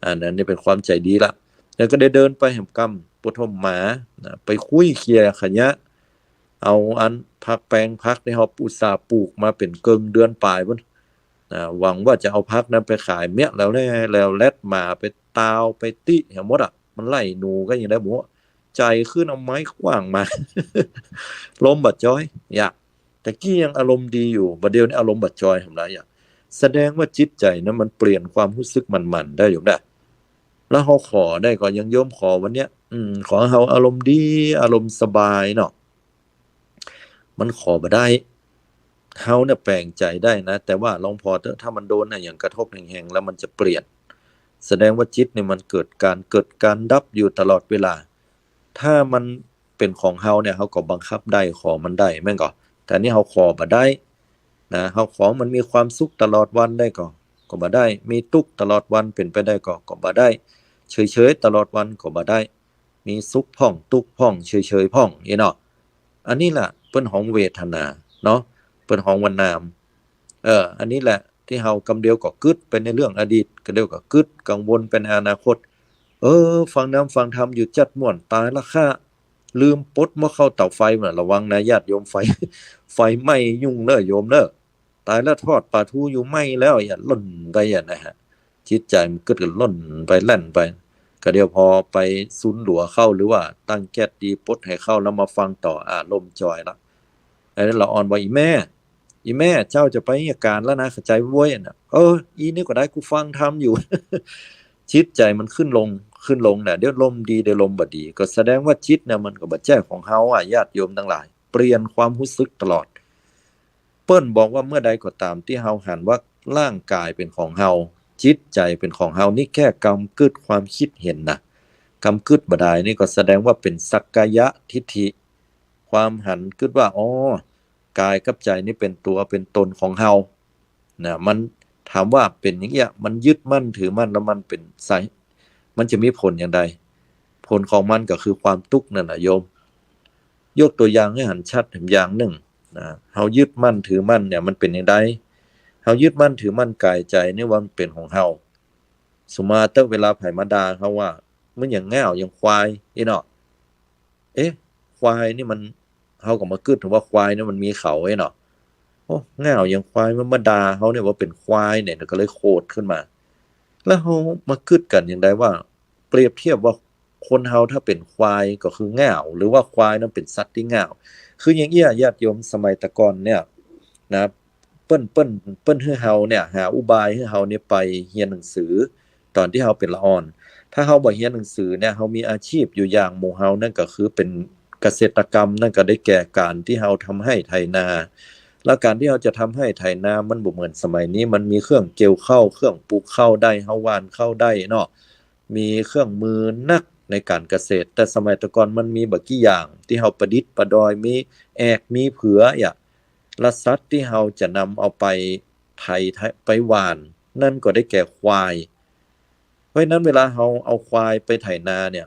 S1: อันนั้นนี่เป็นความใจดีละแล้วก็ได้เดินไปแห่งกรรมปฐมหมานะไปคุยเคลียร์ขยะเอาอันพักแปลงพักที่เฮาอุตส่าห์ปลูกมาเป็นเกิงเดือนปลายพุ่นหวังว่าจะเอาพักนั้นไปขายเมียแล้วแลดหมาไปตาวไปติเห็นหมดมันไล่หนูก็ยังได้บ่ใจขึ้นเอาไม้ขว้างมา ลมบัดจอยอยากแต่กี้ยังอารมณ์ดีอยู่บัดเดี๋ยวนี้อารมณ์บัดจอยทำไรแสดงว่าจิตใจนั้นมันเปลี่ยนความรู้สึกมันๆได้อยู่ได้แล้วเฮาขอได้ก็ยังโยมขอวันเนี้ยขอให้เฮาอารมณ์ดีอารมณ์สบายเนาะมันขอบ่ได้เฮาเนี่ยแปลงใจได้นะแต่ว่าลองพอเถอะถ้ามันโดนอย่างกระทบแรงๆแล้วมันจะเปลี่ยนแสดงว่าจิตเนี่ยมันเกิดการดับอยู่ตลอดเวลาถ้ามันเป็นของเฮาเนี่ยเฮาก็บังคับได้ขอมันได้แม่นก็แต่นี่เฮาขอบ่ได้นะเฮาของมันมีความสุขตลอดวันได้ก็บ่ได้มีทุกข์ตลอดวันเป็นไปได้ก็บ่ได้เฉยๆตลอดวันก็บ่ได้มีสุขพร่องทุกข์พร่องเฉยๆพร่องนี่เนาะอันนี้ล่ะเปิ้นของเวทนาเนาะเปิ้นของวันนามอันนี้แหละที่เฮากำเดียวก็กึดไปในเรื่องอดีตก็เดียวก็กึดกังวลเป็นอนาคตฟังน้ำฟังธรรมอยู่จัดม่วนตายละค่ะ ลืมปลดหม้อเข้าเตาไฟน่ะระวังนะญาติโยมไฟไฟไหม้ยุ่งเด้อโยมเด้อตายแล้วทอดปลาทูอยู่ไหม้แล้วอย่าล่นไปอย่านะฮะจิตใจมันก็ล่นไปแล่นไปก็เดี๋ยวพอไปซุนหลัวเข้าหรือว่าตั้งแก๊สดีปลดให้เข้าแล้วมาฟังต่อลมจอยละไอ้นั้นเราอ่อนว่าอีแม่เจ้าจะไปอาการแล้วนะเข้าใจเว้ยน่ะอีนี่ก็ได้กูฟังทำอยู่ จิตใจมันขึ้นลงน่ะเดี๋ยวลมดีเดี๋ยวลมบ่ดีก็แสดงว่าจิตเนี่ยมันก็บ่แจ้ของเฮาญาติโยมทั้งหลายเปลี่ยนความรู้สึกตลอดเปิ้นบอกว่าเมื่อใดก็ตามที่เฮาหันว่าร่างกายเป็นของเฮาจิตใจเป็นของเฮานี่แค่กำกึดความคิดเห็นนะกำกึดบ่ได้นี่ก็แสดงว่าเป็นสักกายทิฏฐิความหันกึดว่ากายกับใจนี่เป็นตัวเป็นตนของเฮานะมันถามว่าเป็นอย่างเงี้ยมันยึดมั่นถือมั่นแล้วมันเป็นไสมันจะมีผลอย่างใดผลของมันก็คือความทุกข์นั่นน่ะโยมยกตัวอย่างให้หันชัดถึงอย่างหนึ่งนะเฮายึดมั่นถือมั่นเนี่ยมันเป็นอย่างใดเฮายึดมั่นถือมั่นกายใจนี่ว่ามันเป็นของเฮาสมมาแต่เวลาไผมาด่าเขาว่ามันอย่างแง่วอย่างควายอีเนาะควายนี่มันเฮาก็มากึดถึงว่าควายนี่มันมีเขาเนาะแง่วอย่างควายมันมาด่าเขาเนี่ยว่าเป็นควายเนี่ยก็เลยโคตรขึ้นมาแล้วเฮามากึดกันอย่างใดว่าเปรียบเทียบว่าคนเฮาถ้าเป็นควายก็คือแง่วหรือว่าควายนั้นเป็นสัตว์ที่แง่วคืออย่างเงี้ยญาติโยมสมัยตะก่อนเนี่ยนะเปิ้นให้เฮาเนี่ยหาอุบายให้เฮาเนี่ยไปเรียนหนังสือตอนที่เฮาเป็นละอ่อนถ้าเฮาบ่เรียนหนังสือเนี่ยเฮามีอาชีพอยู่อย่างหมู่เฮานั่นก็คือเป็นเกษตรกรรมนั่นก็ได้แก่การที่เฮาทำให้ไถนาแล้วการที่เฮาจะทำให้ไถนามันบ่เหมือนสมัยนี้มันมีเครื่องเกี่ยวข้าวเครื่องปลูกข้าวได้เฮาหว่านข้าวได้เนาะมีเครื่องมือนักในการเกษตรแต่สมัยตะก่อนมันมีบ่กี่อย่างที่เฮาประดิษฐ์ประดอยมีแอกมีเผือและสัตว์ที่เฮาจะนำเอาไปไถไปหว่านนั่นก็ได้แก่ควายเพราะฉะนั้นเวลาเฮาเอาควายไปไถนาเนี่ย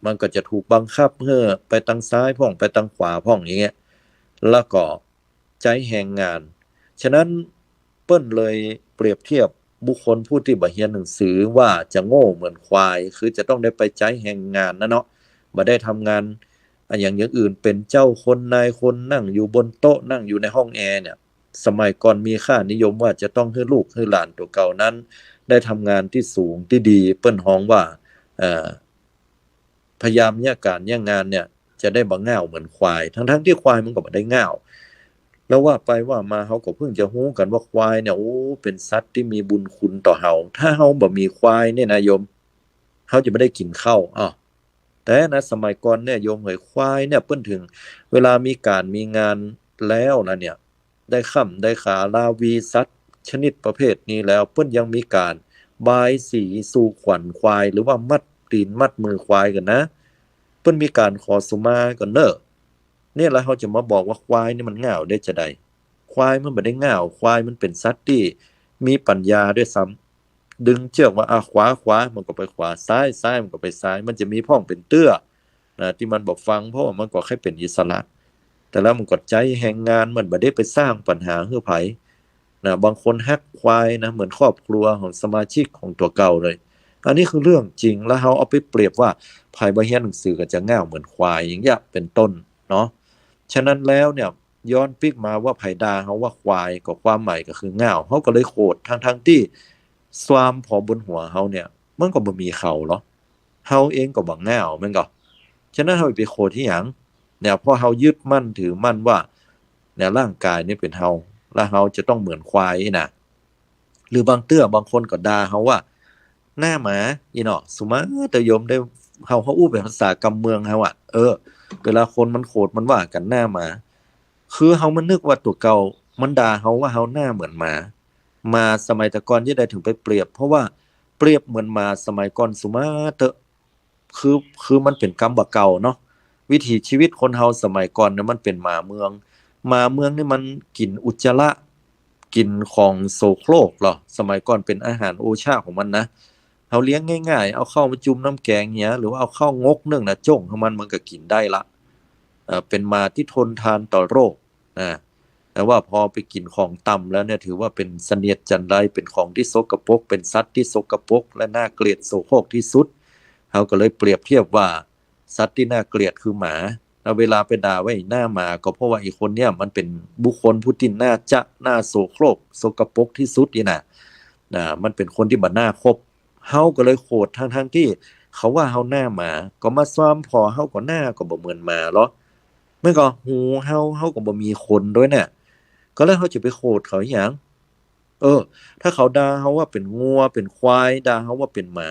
S1: มันก็จะถูกบังคับให้ไปทางซ้ายพ่องไปทางขวาพ่องอย่างเงี้ยแล้วก็ใจแรงงานฉะนั้นเปิ้นเลยเปรียบเทียบบุคคลผู้ที่บ่เรียนหนังสือว่าจะโง่เหมือนควายคือจะต้องได้ไปใจแรงงานนะเนาะบ่ได้ทำงานอย่างอื่นเป็นเจ้าคนนายคนนั่งอยู่บนโต๊ะนั่งอยู่ในห้องแอร์เนี่ยสมัยก่อนมีค่านิยมว่าจะต้องให้ลูกให้หลานตัวเก่านั้นได้ทำงานที่สูงที่ดีเปิ้นฮ้องว่าพยายามเนี่ยการเนี่ยงานเนี่ยจะได้บ่ง่าวเหมือนควายทั้งที่ควายมันก็บ่ได้ง่าวแล้วว่าไปว่ามาเฮาก็เพิ่งจะฮู้กันว่าควายเนี่ยเป็นสัตว์ที่มีบุญคุณต่อเฮาถ้าเฮาบ่มีควายเนี่ยนะโยมเฮาจะไม่ได้กินข้าวแต่นะสมัยก่อนเนี่ยโยมเอ๋ยควายเนี่ยเปิ้นถึงเวลามีการมีงานแล้วนะเนี่ยได้ค่ำได้ขาลาวีสัตว์ชนิดประเภทนี้แล้วเปิ้นยังมีการบายสีสู่ขวัญควายหรือว่ามัดตีนมัดมือควายกันนะเปิ้นมีการขอสุมากันเด้อเนี่ยแล้วเขาจะมาบอกว่าควายนี่มันง่าวได้จะใดควายมันบ่ได้ง่าวควายมันเป็นสัตว์ที่มีปัญญาด้วยซ้ำดึงเชือกว่าขวามันก็ไปขวาซ้ายมันก็ไปซ้ายมันจะมีพ่องเป็นเตื้อนะที่มันบ่ฟังเพราะว่ามันก็แค่เป็นอิสระแต่แล้วมันก็ใจแรงงานมันบ่ได้ไปสร้างปัญหาให้ไผนะบางคนฮักควายนะเหมือนครอบครัวของสมาชิกของตัวเก่าเลยอันนี้คือเรื่องจริงแล้วเฮาเอาไปเปรียบว่าไผบ่เรียนหนังสือก็จะง่าวเหมือนควายอย่างเงี้ยเป็นต้นเนาะฉะนั้นแล้วเนี่ยย้อนปิกมาว่าไผด่าเฮาว่าควายก็ความหมายก็คือง่าวเฮาก็เลยโกรธทั้งที่ความพอบนหัวเฮาเนี่ยมันก็บ่มีเขาหรอเฮาเองก็บ่ง่าวแม่นก็ฉะนั้นเฮาไปโกรธที่หยังเนี่ยเพราะเฮายึดมั่นถือมั่นว่าเนี่ยร่างกายนี่เป็นเฮาแล้วเฮาจะต้องเหมือนควายน่ะหรือบางเตื้อบางคนก็ด่าเฮาว่าหน้าหมาอีเนาะสุมาแต่โยมได้เฮาอู้เป็นภาษากำเมืองเฮาเวลาคนมันโกรธมันว่ากันหน้าหมาคือเฮามันนึกว่าตัวเก่ามันด่าเฮาว่าเฮาหน้าเหมือนหมาสมัยแต่ก่อนที่ได้ถึงไปเปรียบเพราะว่าเปรียบเหมือนหมาสมัยก่อนสุมาเตอะคือมันเป็นกรรมบ่เก่าเนาะวิถีชีวิตคนเฮาสมัยก่อนเนี่ยมันเป็นหมาเมืองนี่มันกินอุจจาระกินของโสโครกเหรอสมัยก่อนเป็นอาหารโอชาของมันนะเฮาเลี้ยงง่ายๆเอาเข้าวมาจุ่มน้ำแกงเงี้ยหรือว่าเอาเข้าวงกนึ่งน่ะจ้งของมันก็กินได้ละเป็นหมาที่ทนทานต่อโรคแต่ว่าพอไปกินของต่ำแล้วเนี่ยถือว่าเป็นเสนียดจันไรเป็นของที่สกปรกเป็นสัตว์ที่สกปรกและน่าเกลียดโสโครกที่สุดเฮาก็เลยเปรียบเทียบว่าสัตว์ที่น่าเกลียดคือหมา แล้วเวลาไปด่าไว้หน้าหมาก็เพราะว่าอีกคนเนี่ยมันเป็นบุคคลผู้ที่น่าโสโครกสกปรกที่สุดนี่นะมันเป็นคนที่บ่น่าคบเฮาก็เลยโกรธทั้งที่เขาว่าเฮาหน้าหมาก็มาซ้อมพอเฮาก็หน้าก็บ่เหมือนหมาหรอมันก็หูเฮาก็บ่มีคนด้วยเนี่ยก็แล้วเฮาจะไปโกรธเขาอหยังเออถ้าเขาด่าเฮาว่าเป็นงัวเป็นควายด่าเฮาว่าเป็นหมา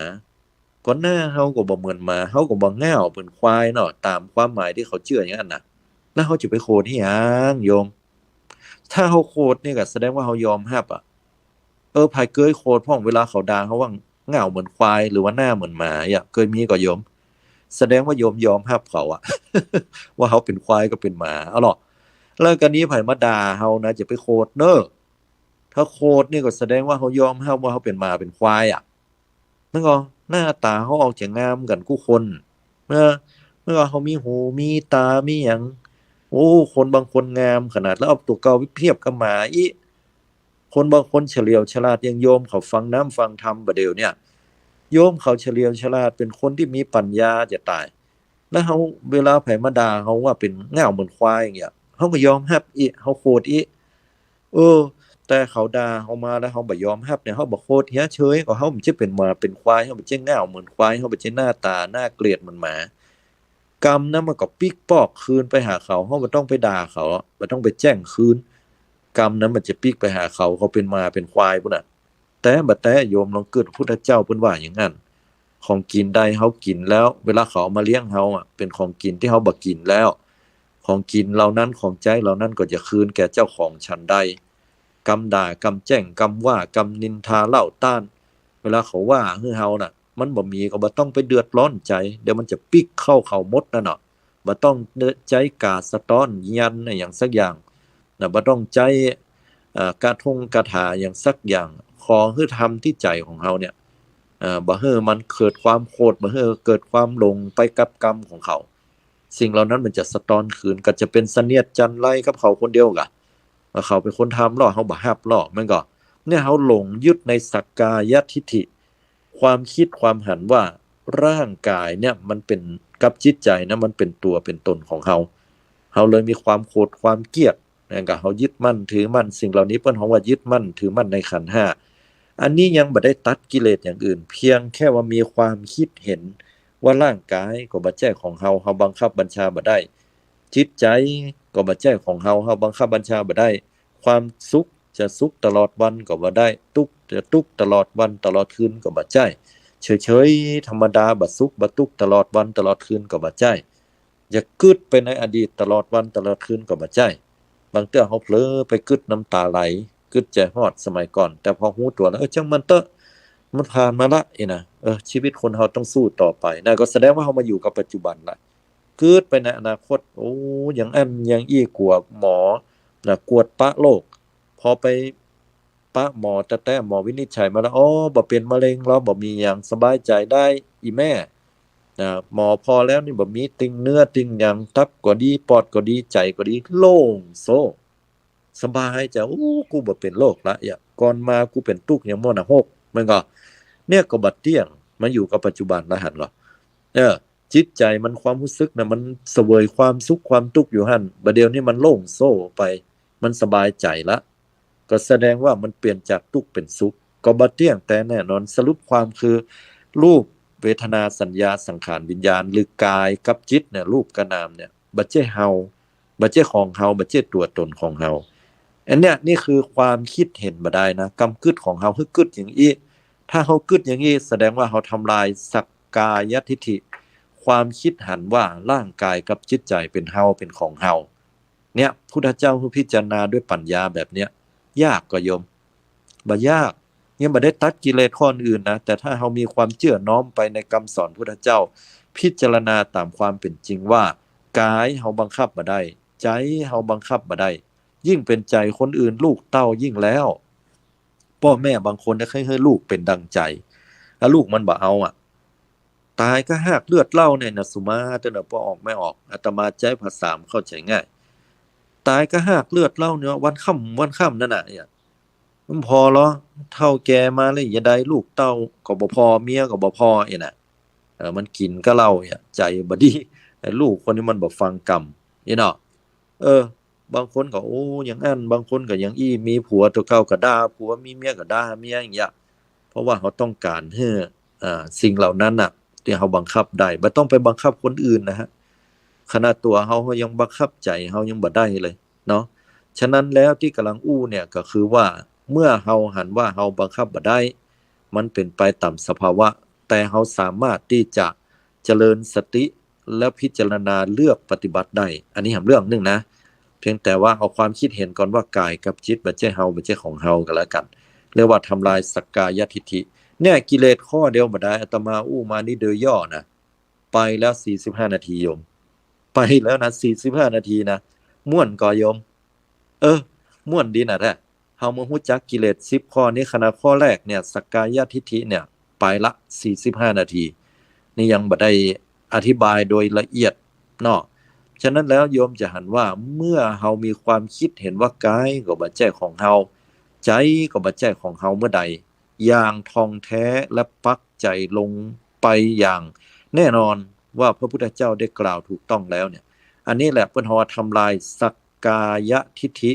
S1: ก็หน้าเฮาก็บ่เหมือนหมาเฮาก็บ่ง่าวเป็นควายเนาะตามความหมายที่เขาเชื่ออย่างนั้นน่ะแล้วเฮาจะไปโกรธอีหยังโยมถ้าเฮาโกรธนี่ก็แสดงว่าเฮายอมรับอะ ไผเกยโคตรพ่องเวลาเขาด่าเขาว่าเหง่าเหมือนควายหรือว่าหน้าเหมือนหมาอ่ะเคยมีก็โยมแสดงว่าโยมยอมรับเขาอะว่าเขาเป็นควายก็เป็นหมาเอาหรอแล้วกันนี้ไผมาด่าเขานะจะไปโคตรเนอะถ้าโคตรนี่ก็แสดงว่าเขายอมรับว่าเขาเป็นหมาเป็นควายอ่ะนั่นก็หน้าตาเขาออกจะงามกันกู้คนเมื่อเมื่อเขามีหูมีตามีอย่างโอ้คนบางคนงามขนาดแล้วเอาตัวเก่าไปเทียบกับหมาอี คนบางคนเฉลียวฉลาดอย่างโยมเขาฟังน้ำฟังธรรมประเดี๋ยวเนี่ยโยมเขาเฉลียวฉลาดเป็นคนที่มีปัญญาจะตายแล้วเขาเวลาไผมาด่าเขาว่าเป็นง่าวเหมือนควายอย่างเงี้ยเขาก็ยอมรับอีเขาโคตรอีเออแต่เขาด่าเขามาแล้วเขาบ่ยอมรับเนี่ยเขาบอกโคตรเฮียเฉยก็เขาไม่ใช่เป็นหมาเป็นควายเขาไม่ใช่ง่าวเหมือนควายเขาไม่ใช่หน้าตาหน้าเกลียดเหมือนหมากรรมนั้นมันก็ปิกปอกคืนไปหาเขาไม่ต้องไปด่าเขาไม่ต้องไปแจ้งคืนกรรมนั้นมันจะปิกไปหาเขาเป็นมาเป็นควายพุ่นน่ะแต่บัดแต่โยมลองเกิดพุทธเจ้าเพิ่นว่าอย่างนั้นของกินใดเฮากินแล้วเวลาเขาเอามาเลี้ยงเฮาอ่ะเป็นของกินที่เฮาบ่กินแล้วของกินเหล่านั้นของใจเหล่านั้นก็จะคืนแก่เจ้าของฉันใดกรรมด่ากรรมแจ้งกรรมว่ากรรมนินทาเล่าต้านเวลาเขาว่าให้เฮาน่ะมันบ่มีก็บ่ต้องไปเดือดร้อนใจเดี๋ยวมันจะปิกเข้าเขามดนั่นเนาะบ่ต้องใจกาสะต้อนยันอย่างสักอย่างนะบ่ต้องใจกระทงกระถาอย่างสักอย่างขอให้ทำที่ใจของเฮาเนี่ยบ่ให้มันเกิดความโกรธบ่ให้เกิดความหลงไปกับกรรมของเขาสิ่งเหล่านั้นมันจะสะท้อนคืนก็จะเป็นเสนียดจันไรกับเขาคนเดียวกะว่าเขาเป็นคนทำหรอเฮาบ่รับหรอมันก็เนี่ยเฮาหลงยึดในสักกายทิฏฐิความคิดความหันว่าร่างกายเนี่ยมันเป็นกับจิตใจนะมันเป็นตัวเป็นตนของเฮาเลยมีความโกรธความเกลียดนั่นก็เฮายึดมั่นถือมั่นสิ่งเหล่านี้เปิ้นเฮาว่ายึดมั่นถือมั่นในขันธ์ห้าอันนี้ยังบ่ได้ตัดกิเลสอย่างอื่นเพียงแค่ว่ามีความคิดเห็นว่าร่างกายก็บ่ใช่ของเฮาบังคับบัญชาบ่ได้จิตใจก็บ่ใช่ของเฮาบังคับบัญชาบ่ได้ความสุขจะสุขตลอดวันก็บ่ได้ทุกข์จะทุกข์ตลอดวันตลอดคืนก็บ่ใช่เฉยๆธรรมดาบ่สุขบ่ทุกข์ตลอดวันตลอดคืนก็บ่ใช่อย่ากึดไปในอดีตตลอดวันตลอดคืนก็บ่ใช่บางเทื่อเฮาเผลอไปกึดน้ำตาไหลกึดใจฮอดสมัยก่อนแต่พอรู้ตัวแล้วจังมันเถอะมันผ่านมาละอีน่ะชีวิตคนเฮาต้องสู้ต่อไปนั่นก็แสดงว่าเฮามาอยู่กับปัจจุบันละกึดไปในอนาคตโอ้อย่างอันอย่างอี้กลัวหมอน่ะกวดปะโรคพอไปปะหมอแต่หมอวินิจฉัยมาแล้วอ๋อบ่เป็นมะเร็งแล้วบ่มีหยังสบายใจได้อีแม่หมอพอแล้วนี่บ่มีติ่งเนื้อติ่งหยังตับก็ดีปอดก็ดีใจก็ดีโล่งโซสบายใจโอ้กูบ่เป็นโรคละอย่าก่อนมากูเป็นตุกอย่างม้อน่ะ6มันก็เนี่ยก็บัดเที่ยงมาอยู่กับปัจจุบันแล้วหั่นเหรอเออจิตใจมันความรู้สึกน่ะมันเสวยความสุขความทุกข์อยู่หั่นบัดเดี๋ยวนี้มันโล่งโซ่ไปมันสบายใจละก็แสดงว่ามันเปลี่ยนจากทุกข์เป็นสุขก็บ่เที่ยงแต่แน่นอนสรุปความคือรูปเวทนาสัญญาสังขารวิญญาณหรือกายกับจิตเนี่ยรูปกับนามเนี่ยบ่ใช่เฮาบ่ใช่ของเฮาบ่ใช่ตัวตนของเฮาอันเนี้ยนี่คือความคิดเห็นบ่ได้นะกำกึดของเฮาคือกึดอย่างอี้ถ้าเฮากึดอย่างงี้แสดงว่าเฮาทำลายสักกายทิฏฐิความคิดหันว่าร่างกายกับจิตใจเป็นเฮาเป็นของเฮาเนี่ยพุทธเจ้าผู้พิจารณาด้วยปัญญาแบบเนี้ยยากกว่าโยมบ่ยากยังบ่ได้ตัดกิเลสข้ออื่นนะแต่ถ้าเฮามีความเชื่อน้อมไปในคำสอนพุทธเจ้าพิจารณาตามความเป็นจริงว่ากายเฮาบังคับบ่ได้ใจเฮาบังคับบ่ได้ยิ่งเป็นใจคนอื่นลูกเต้ายิ่งแล้วพ่อแม่บางคนเคยให้ลูกเป็นดังใจถ้าลูกมันบ่เอาตายก็หากเลือดเล่าเนี่ยนะสุมาแต่น่ะบ่ออกไม่ออกอาตมาใจภาษาเข้าใจง่ายตายก็หากเลือดเล่าเนี่ยวันค่ำนั่นน่ะเนี่ยมันพอเหรอเฒ่าแก่มาแล้วอย่าได้ลูกเต้าก็บ่พอเมียก็บ่พออีน่ะมันกินก็เหล้าเนี่ยใจบ่ดี ไอ้ลูกคนนี้มันบ่ฟังกรรมเนาะเออบางคนก็โอ้อย่างนั้นบางคนก็อย่างอี้มีผัวตัวเก่าก็ด่าผัวมีเมียก็ด่าเมียอย่างเงี้ยเพราะว่าเขาต้องการให้สิ่งเหล่านั้นน่ะที่เขาบังคับได้บ่ต้องไปบังคับคนอื่นนะฮะขนาดตัวเขายังบังคับใจเขายังบ่ได้เลยเนาะฉะนั้นแล้วที่กำลังอู้เนี่ยก็คือว่าเมื่อเขาหันว่าเขาบังคับบ่ได้มันเป็นไปตามสภาวะแต่เขาสามารถที่จะเจริญสติและพิจารณาเลือกปฏิบัติได้อันนี้เรื่องหนึงนะเพียงแต่ว่าเอาความคิดเห็นก่อนว่ากายกับจิตบ่ใช่เฮาบ่ใช่ของเฮากันแล้วกันเรียกว่าทำลายสักกายทิฏฐิเนี่ยกิเลสข้อเดียวบ่ได้อาตมาอู้มานี่โดยย่อนะไปแล้ว45นาทีโยมไปแล้วนะ45นาทีนะม่วนก่อโยมม่วนดีนะแท้เฮามาฮู้จักกิเลส10ข้อนี้ขณะข้อแรกเนี่ยสักกายทิฏฐิเนี่ยไปละ45นาทีนี่ยังบ่ได้อธิบายโดยละเอียดเนาะฉะนั้นแล้วโยมจะหันว่าเมื่อเฮามีความคิดเห็นว่ากายก็บ่ใช่ของเฮาใจก็บ่ใช่ของเฮาเมื่อใดอย่างท่องแท้และปักใจลงไปอย่างแน่นอนว่าพระพุทธเจ้าได้กล่าวถูกต้องแล้วเนี่ยอันนี้แหละเพิ่นว่าทำลายสักกายทิฏฐิ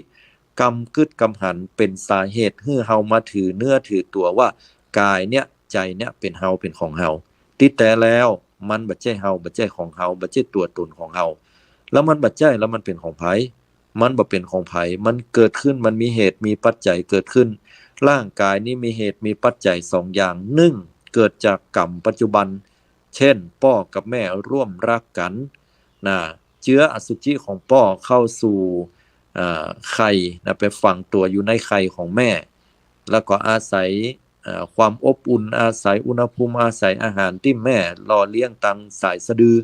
S1: กำกึดกำหันเป็นสาเหตุให้เฮามาถือเนื้อถือตัวว่ากายเนี่ยใจเนี่ยเป็นเฮาเป็นของเฮาติดแต่แล้วมันบ่ใช่เฮาบ่ใช่ของเฮาบ่ใช่ตัวตนของเฮาแล้วมันบ่ใช่แล้วมันเป็นของไผมันบ่เป็นของไผมันเกิดขึ้นมันมีเหตุมีปัจจัยเกิดขึ้นร่างกายนี้มีเหตุมีปัจจัย2อย่าง1เกิดจากกรรมปัจจุบันเช่นพ่อกับแม่ร่วมรักกันนะเชื้ออสุจิของพ่อเข้าสู่ไข่นะไปฝังตัวอยู่ในไข่ของแม่แล้วก็อาศัยความอบอุ่นอาศัยอุณหภูมิอาศัยอาหารที่แม่หล่อเลี้ยงตังสายสะดือ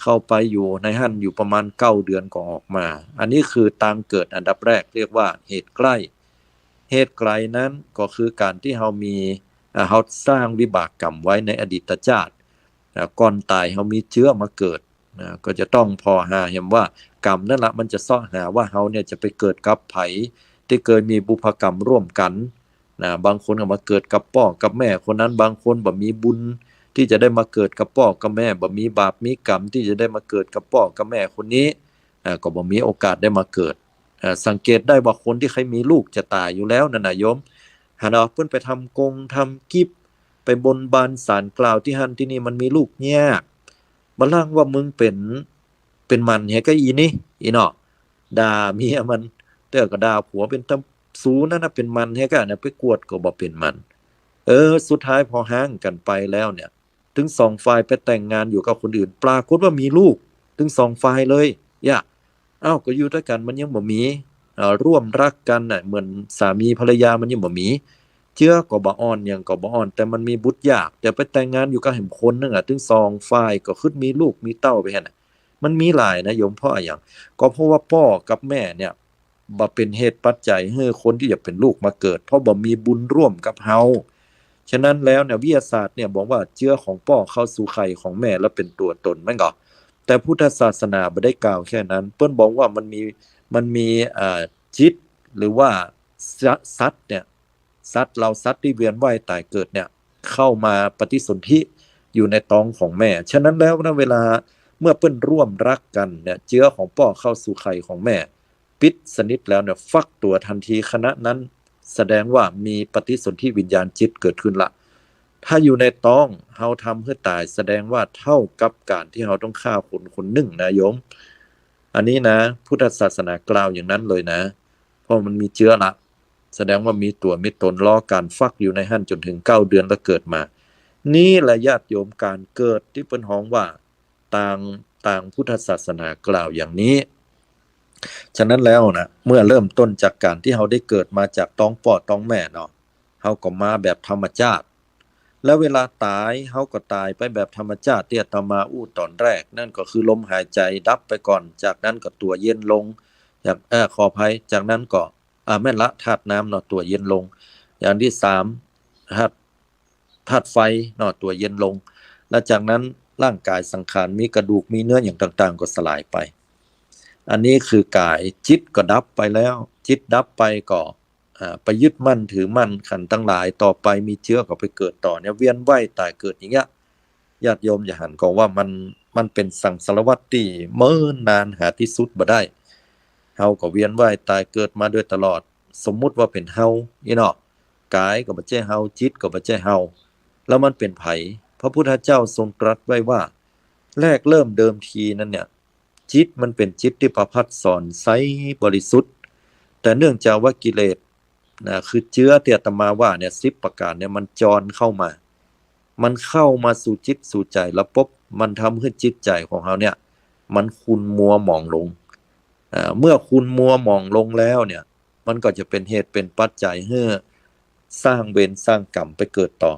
S1: เข้าไปอยู่ในหั่นอยู่ประมาณ9เดือนก็ออกมาอันนี้คือตามเกิดอันดับแรกเรียกว่าเหตุใกล้เหตุไกลนั้นก็คือการที่เรามีเราสร้างวิบากกรรมไว้ในอดีตชาติก่อนตายเรามีเชื้อมาเกิดก็จะต้องพอหาเห็นว่ากรรมนั่นละมันจะซ่อหาว่าเราเนี่ยจะไปเกิดกับไผที่เคยมีบุพกรรมร่วมกันบางคนก็มาเกิดกับพ่อกับแม่คนนั้นบางคนบ่มีบุญที่จะได้มาเกิดกับพ่อกับแม่บ่มีบาปมีกรรมที่จะได้มาเกิดกับพ่อกับแม่คนนี้ก็บ่มีโอกาสได้มาเกิดสังเกตได้ว่าคนที่ใครมีลูกจะตายอยู่แล้วนั่นน่ะโยมหาเอาเพิ่นไปทำกงทำกิฟไปบนบานศาลกล่าวที่หั่นที่นี่มันมีลูกยากบ่ลังว่ามึงเป็นมันแฮก็อีนี่อีเนาะด่าเมียมันแต่ก็ด่าผัวเป็นตำสูนั่นน่ะเป็นมันแฮก็น่ะไปกวดก็บ่เป็นมันสุดท้ายพอห่างกันไปแล้วเนี่ยถึง2ฝ่ายไปแต่งงานอยู่กับคนอื่นปรากฏว่ามีลูกถึง2ฝ่ายเลยย่าอ้าวก็อยู่ด้วยกันมันยังบ่มีร่วมรักกันน่ะเหมือนสามีภรรยามันยังบ่มีเชื้อก็บ่อ่อนหยังก็บ่อ่อนแต่มันมีบุตรยากแต่ไปแต่งงานอยู่กับแห่งคนนึงถึง2ฝ่ายก็คึดมีลูกมีเต้าไปหั่นน่ะมันมีหลายนะโยมเพราะหยังก็เพราะว่าพ่อกับแม่เนี่ยบ่เป็นเหตุปัจจัยให้คนที่จะเป็นลูกมาเกิดเพราะบ่มีบุญร่วมกับเฮาฉะนั้นแล้วเนี่ยวิทยาศาสตร์เนี่ยบอกว่าเชื้อของพ่อเข้าสู่ไข่ของแม่แล้วเป็นตัวตนแม่นก็แต่พุทธศาสนาบ่ได้กล่าวแค่นั้นเพิ่นบอกว่ามันมีจิตหรือว่าสัตว์เนี่ยสัตว์ที่เวียนว่ายตายเกิดเนี่ยเข้ามาปฏิสนธิอยู่ในท้องของแม่ฉะนั้นแล้วนะเวลาเมื่อเพิ่นร่วมรักกันเนี่ยเชื้อของพ่อเข้าสู่ไข่ของแม่ปิดสนิทแล้วเนี่ยฟักตัวทันทีขณะนั้นแสดงว่ามีปฏิสนธิวิญญาณจิตเกิดขึ้นละถ้าอยู่ในท้องเฮาทำให้ตายแสดงว่าเท่ากับการที่เฮาต้องฆ่าคนหนึ่งนะโยมอันนี้นะพุทธศาสนากล่าวอย่างนั้นเลยนะเพราะมันมีเชื้อละแสดงว่ามีตัวมีตนรอการฟักอยู่ในหั่นจนถึง9เดือนแล้วเกิดมานี่แหละญาติโยมการเกิดที่เพิ่นฮ้องว่าต่างพุทธศาสนากล่าวอย่างนี้ฉะนั้นแล้วนะเมื่อเริ่มต้นจากการที่เฮาได้เกิดมาจากท้องพ่อท้องแม่เนาะเฮาก็มาแบบธรรมชาติแล้วเวลาตายเฮาก็ตายไปแบบธรรมชาติที่อาตมาอู้ตอนแรกนั่นก็คือลมหายใจดับไปก่อนจากนั้นก็ตัวเย็นลงจากขออภัยจากนั้นก็แม่นละธาตุน้ำเนาะตัวเย็นลงอย่างที่3ธาตุไฟเนาะตัวเย็นลงแล้วจากนั้นร่างกายสังขารมีกระดูกมีเนื้ออย่างต่างๆก็สลายไปอันนี้คือกายจิตก็ดับไปแล้วจิตดับไปก็ไปยึดมั่นถือมั่นขันธ์ทั้งหลายต่อไปมีเชื้อก็ไปเกิดต่อเนี่ยเวียนว่ายตายเกิดอย่างเงี้ยญาติโยมอย่าหันก็ว่า มันเป็นสังสารวัฏที่เนิ่นนานหาที่สุดบ่ได้เฮาก็เวียนว่ายตายเกิดมาโดยตลอดสมมุติว่าเป็นเฮาอีเนาะกายก็บ่ใช่เฮาจิตก็บ่ใช่เฮาแล้วมันเป็นไผพระพุทธเจ้าทรงตรัสไว้ว่าแรกเริ่มเดิมทีนั้นเนี่ยจิตมันเป็นจิตที่ประภัสสอนใสบริสุทธิ์แต่เนื่องจากว่ากิเลสนะคือเชื้อที่อาตมาว่าเนี่ย10ประการเนี่ยมันจรเข้ามามันเข้ามาสู่จิตสู่ใจแล้วปุ๊บมันทำให้จิตใจของเราเนี่ยมันขุ่นมัวหมองลงเมื่อคุณมัวหมองลงแล้วเนี่ยมันก็จะเป็นเหตุเป็นปัจจัยให้สร้างเวรสร้างกรรมไปเกิดต่อ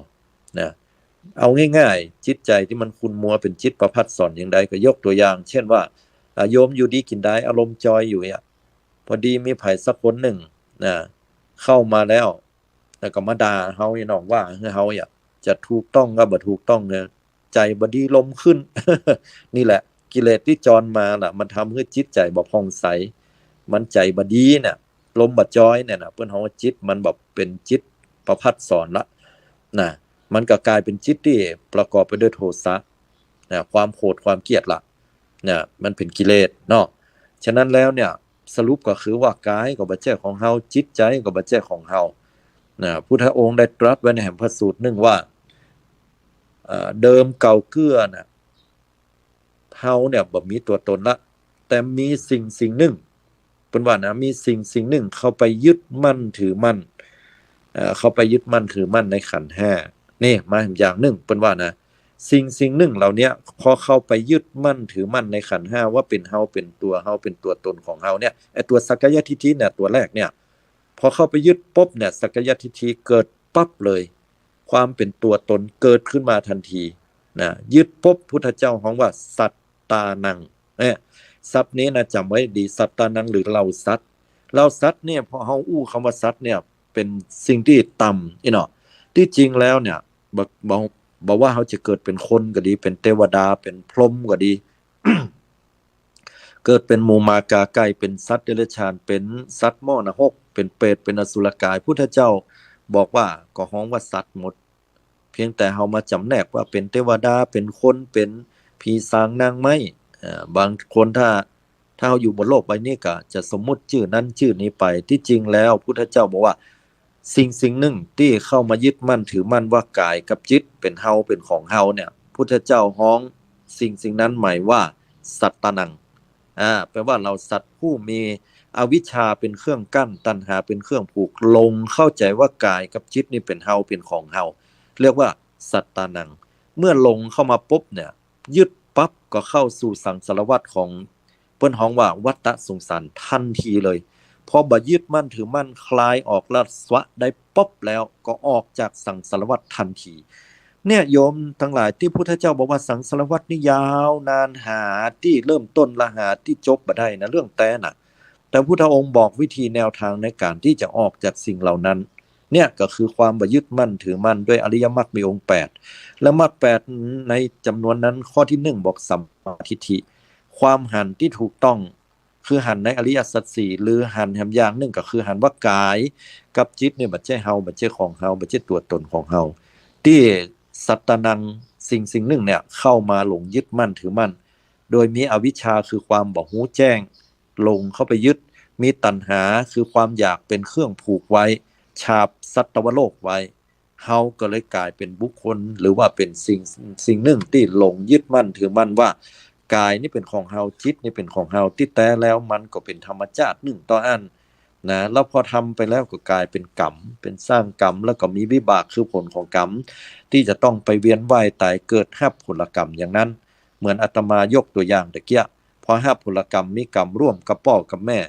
S1: นะเอาง่ายๆจิตใจที่มันคุณมัวเป็นจิตประภัสสอนอย่างใดก็ยกตัวอย่างเช่นว่าโยมอยู่ดีกินได้อารมณ์จอยอยู่อ่ะพอดีมีไผสักคนหนึ่งนะเข้ามาแล้วก็มาด่าเฮาน้องว่าเฮาจะถูกต้องก็บ่ถูกต้องเนี่ยใจบ่ดีลมขึ้น นี่แหละกิเลสที่จรมาล่ะมันทำให้จิตใจบ่ผ่องใสมันใจบ่ดีเนี่ยลมบ่จอยเนี่ยนะเพิ่นเฮาว่าจิตมันแบบเป็นจิตประภัสสอนละนะมันก็กลายเป็นจิตที่ประกอบไปด้วยโทสะนะความโกรธความเกลียดล่ะเนี่ยมันเป็นกิเลสเนาะฉะนั้นแล้วเนี่ยสรุปก็คือว่ากายก็บ่ใช่ของเฮาจิตใจก็บ่ใช่ของเฮานะพุทธองค์ได้ตรัสไว้ในแห่งพระสูตรหนึ่งว่าเดิมเก่าเกื้อน่ะเฮาเนี่ยบ่มีตัวตนละแต่มีสิ่งหนึ่งเป็นว่านะมีสิ่งหนึ่งเข้าไปยึดมั่นถือมั่นเข้าไปยึดมั่นถือมั่นในขันธ์ห้านี่มาอย่างหนึ่งเป็นว่านะสิ่งหนึ่งเหล่านี้พอเข้าไปยึดมั่นถือมั่นในขันธ์ห้าว่าเป็นเฮาเป็นตัวเฮาเป็นตัวตนของเฮาเนี่ยไอ้ตัวสักกายทิฏฐิเนี่ยตัวแรกเนี่ยพอเข้าไปยึดปุ๊บเนี่ยสักกายทิฏฐิเกิดปั๊บเลยความเป็นตัวตนเกิดขึ้นมาทันทีนะยึดปุ๊บพุทธเจ้าฮ้องว่าสัตตานังศัพท์นี้นะจำไว้ดีสัตตานังหรือเราสัตว์เนี่ยพอเฮาอู้คำว่าสัตว์เนี่ยเป็นสิ่งที่ต่ำเนาะที่จริงแล้วเนี่ยบอกว่าเขาจะเกิดเป็นคนก็ดีเป็นเทวดาเป็นพรหมก็ดี เกิดเป็นหมูมากาไก่เป็นสัตว์เดรัจฉานเป็นสัตว์หม้อนรกเป็นเปรตเป็นอสุรกายพุทธเจ้าบอกว่าก็ฮ้องว่าสัตว์หมดเพียงแต่เฮามาจำแนกว่าเป็นเทวดาเป็นคนเป็นผีสางนางไม้บางคนถ้าเฮาอยู่บนโลกใบนี้ก็จะสมมุติชื่อนั้นชื่อนี้ไปที่จริงแล้วพุทธเจ้าบอกว่าสิ่งหนึ่งที่เข้ามายึดมั่นถือมั่นว่ากายกับจิตเป็นเฮาเป็นของเฮาเนี่ยพุทธเจ้าฮ้องสิ่งนั้นหมายว่าสัตตนังแปลว่าเราสัตว์ผู้มีอวิชชาเป็นเครื่องกั้นตัณหาเป็นเครื่องผูกลงเข้าใจว่ากายกับจิตนี่เป็นเฮาเป็นของเฮาเรียกว่าสัตตานังเมื่อลงเข้ามาปุ๊บเนี่ยยึดปั๊บก็เข้าสู่สังสารวัฏของเปิ้นฮ้องว่าวัฏสงสารทันทีเลยพอบ่ยึดมั่นถือมั่นคลายออกละสวะได้ปุ๊บแล้วก็ออกจากสังสารวัฏทันทีเนี่ยโยมทั้งหลายที่พุทธเจ้าบอกว่าสังสารวัฏนี่ยาวนานหาที่เริ่มต้นละหาที่จบบ่ได้นะเรื่องแต่น่ะแต่พุทธองค์บอกวิธีแนวทางในการที่จะออกจากสิ่งเหล่านั้นเนี่ยก็คือความบ่ยึดมั่นถือมั่นด้วยอริยมรรคมีองค์8และมรรค8ในจำนวนนั้นข้อที่1บอกสัมมาทิฏฐิความหันที่ถูกต้องคือหันในอริยสัจ4หรือหันแหมอย่างหนึ่งก็คือหันว่ากายกับจิตเนี่ยบ่ใช่เฮาบ่ใช่ของเฮาบ่ใช่ตัวตนของเฮาที่สัตตนังสิ่งหนึ่งเนี่ยเข้ามาหลงยึดมั่นถือมั่นโดยมีอวิชชาคือความบ่รู้แจ้งลงเข้าไปยึดมีตัณหาคือความอยากเป็นเครื่องผูกไว้ฉาบสัตวโลกไว้เฮาก็เลยกลายเป็นบุคคลหรือว่าเป็นสิ่งหนึ่งที่หลงยึดมั่นถือมั่นว่ากายนี่เป็นของเฮาจิตนี่เป็นของเฮาที่แท้แล้วมันก็เป็นธรรมชาติหนึ่งต่ออันนะแล้วพอทำไปแล้วก็กลายเป็นกรรมเป็นสร้างกรรมแล้วก็มีวิบากคือผลของกรรมที่จะต้องไปเวียนว่ายตายเกิดรับผลกรรมอย่างนั้นเหมือนอาตมายกตัวอย่างตะเกียพอรับผลกรรมมีกรรมร่วมกับพ่อกับแม่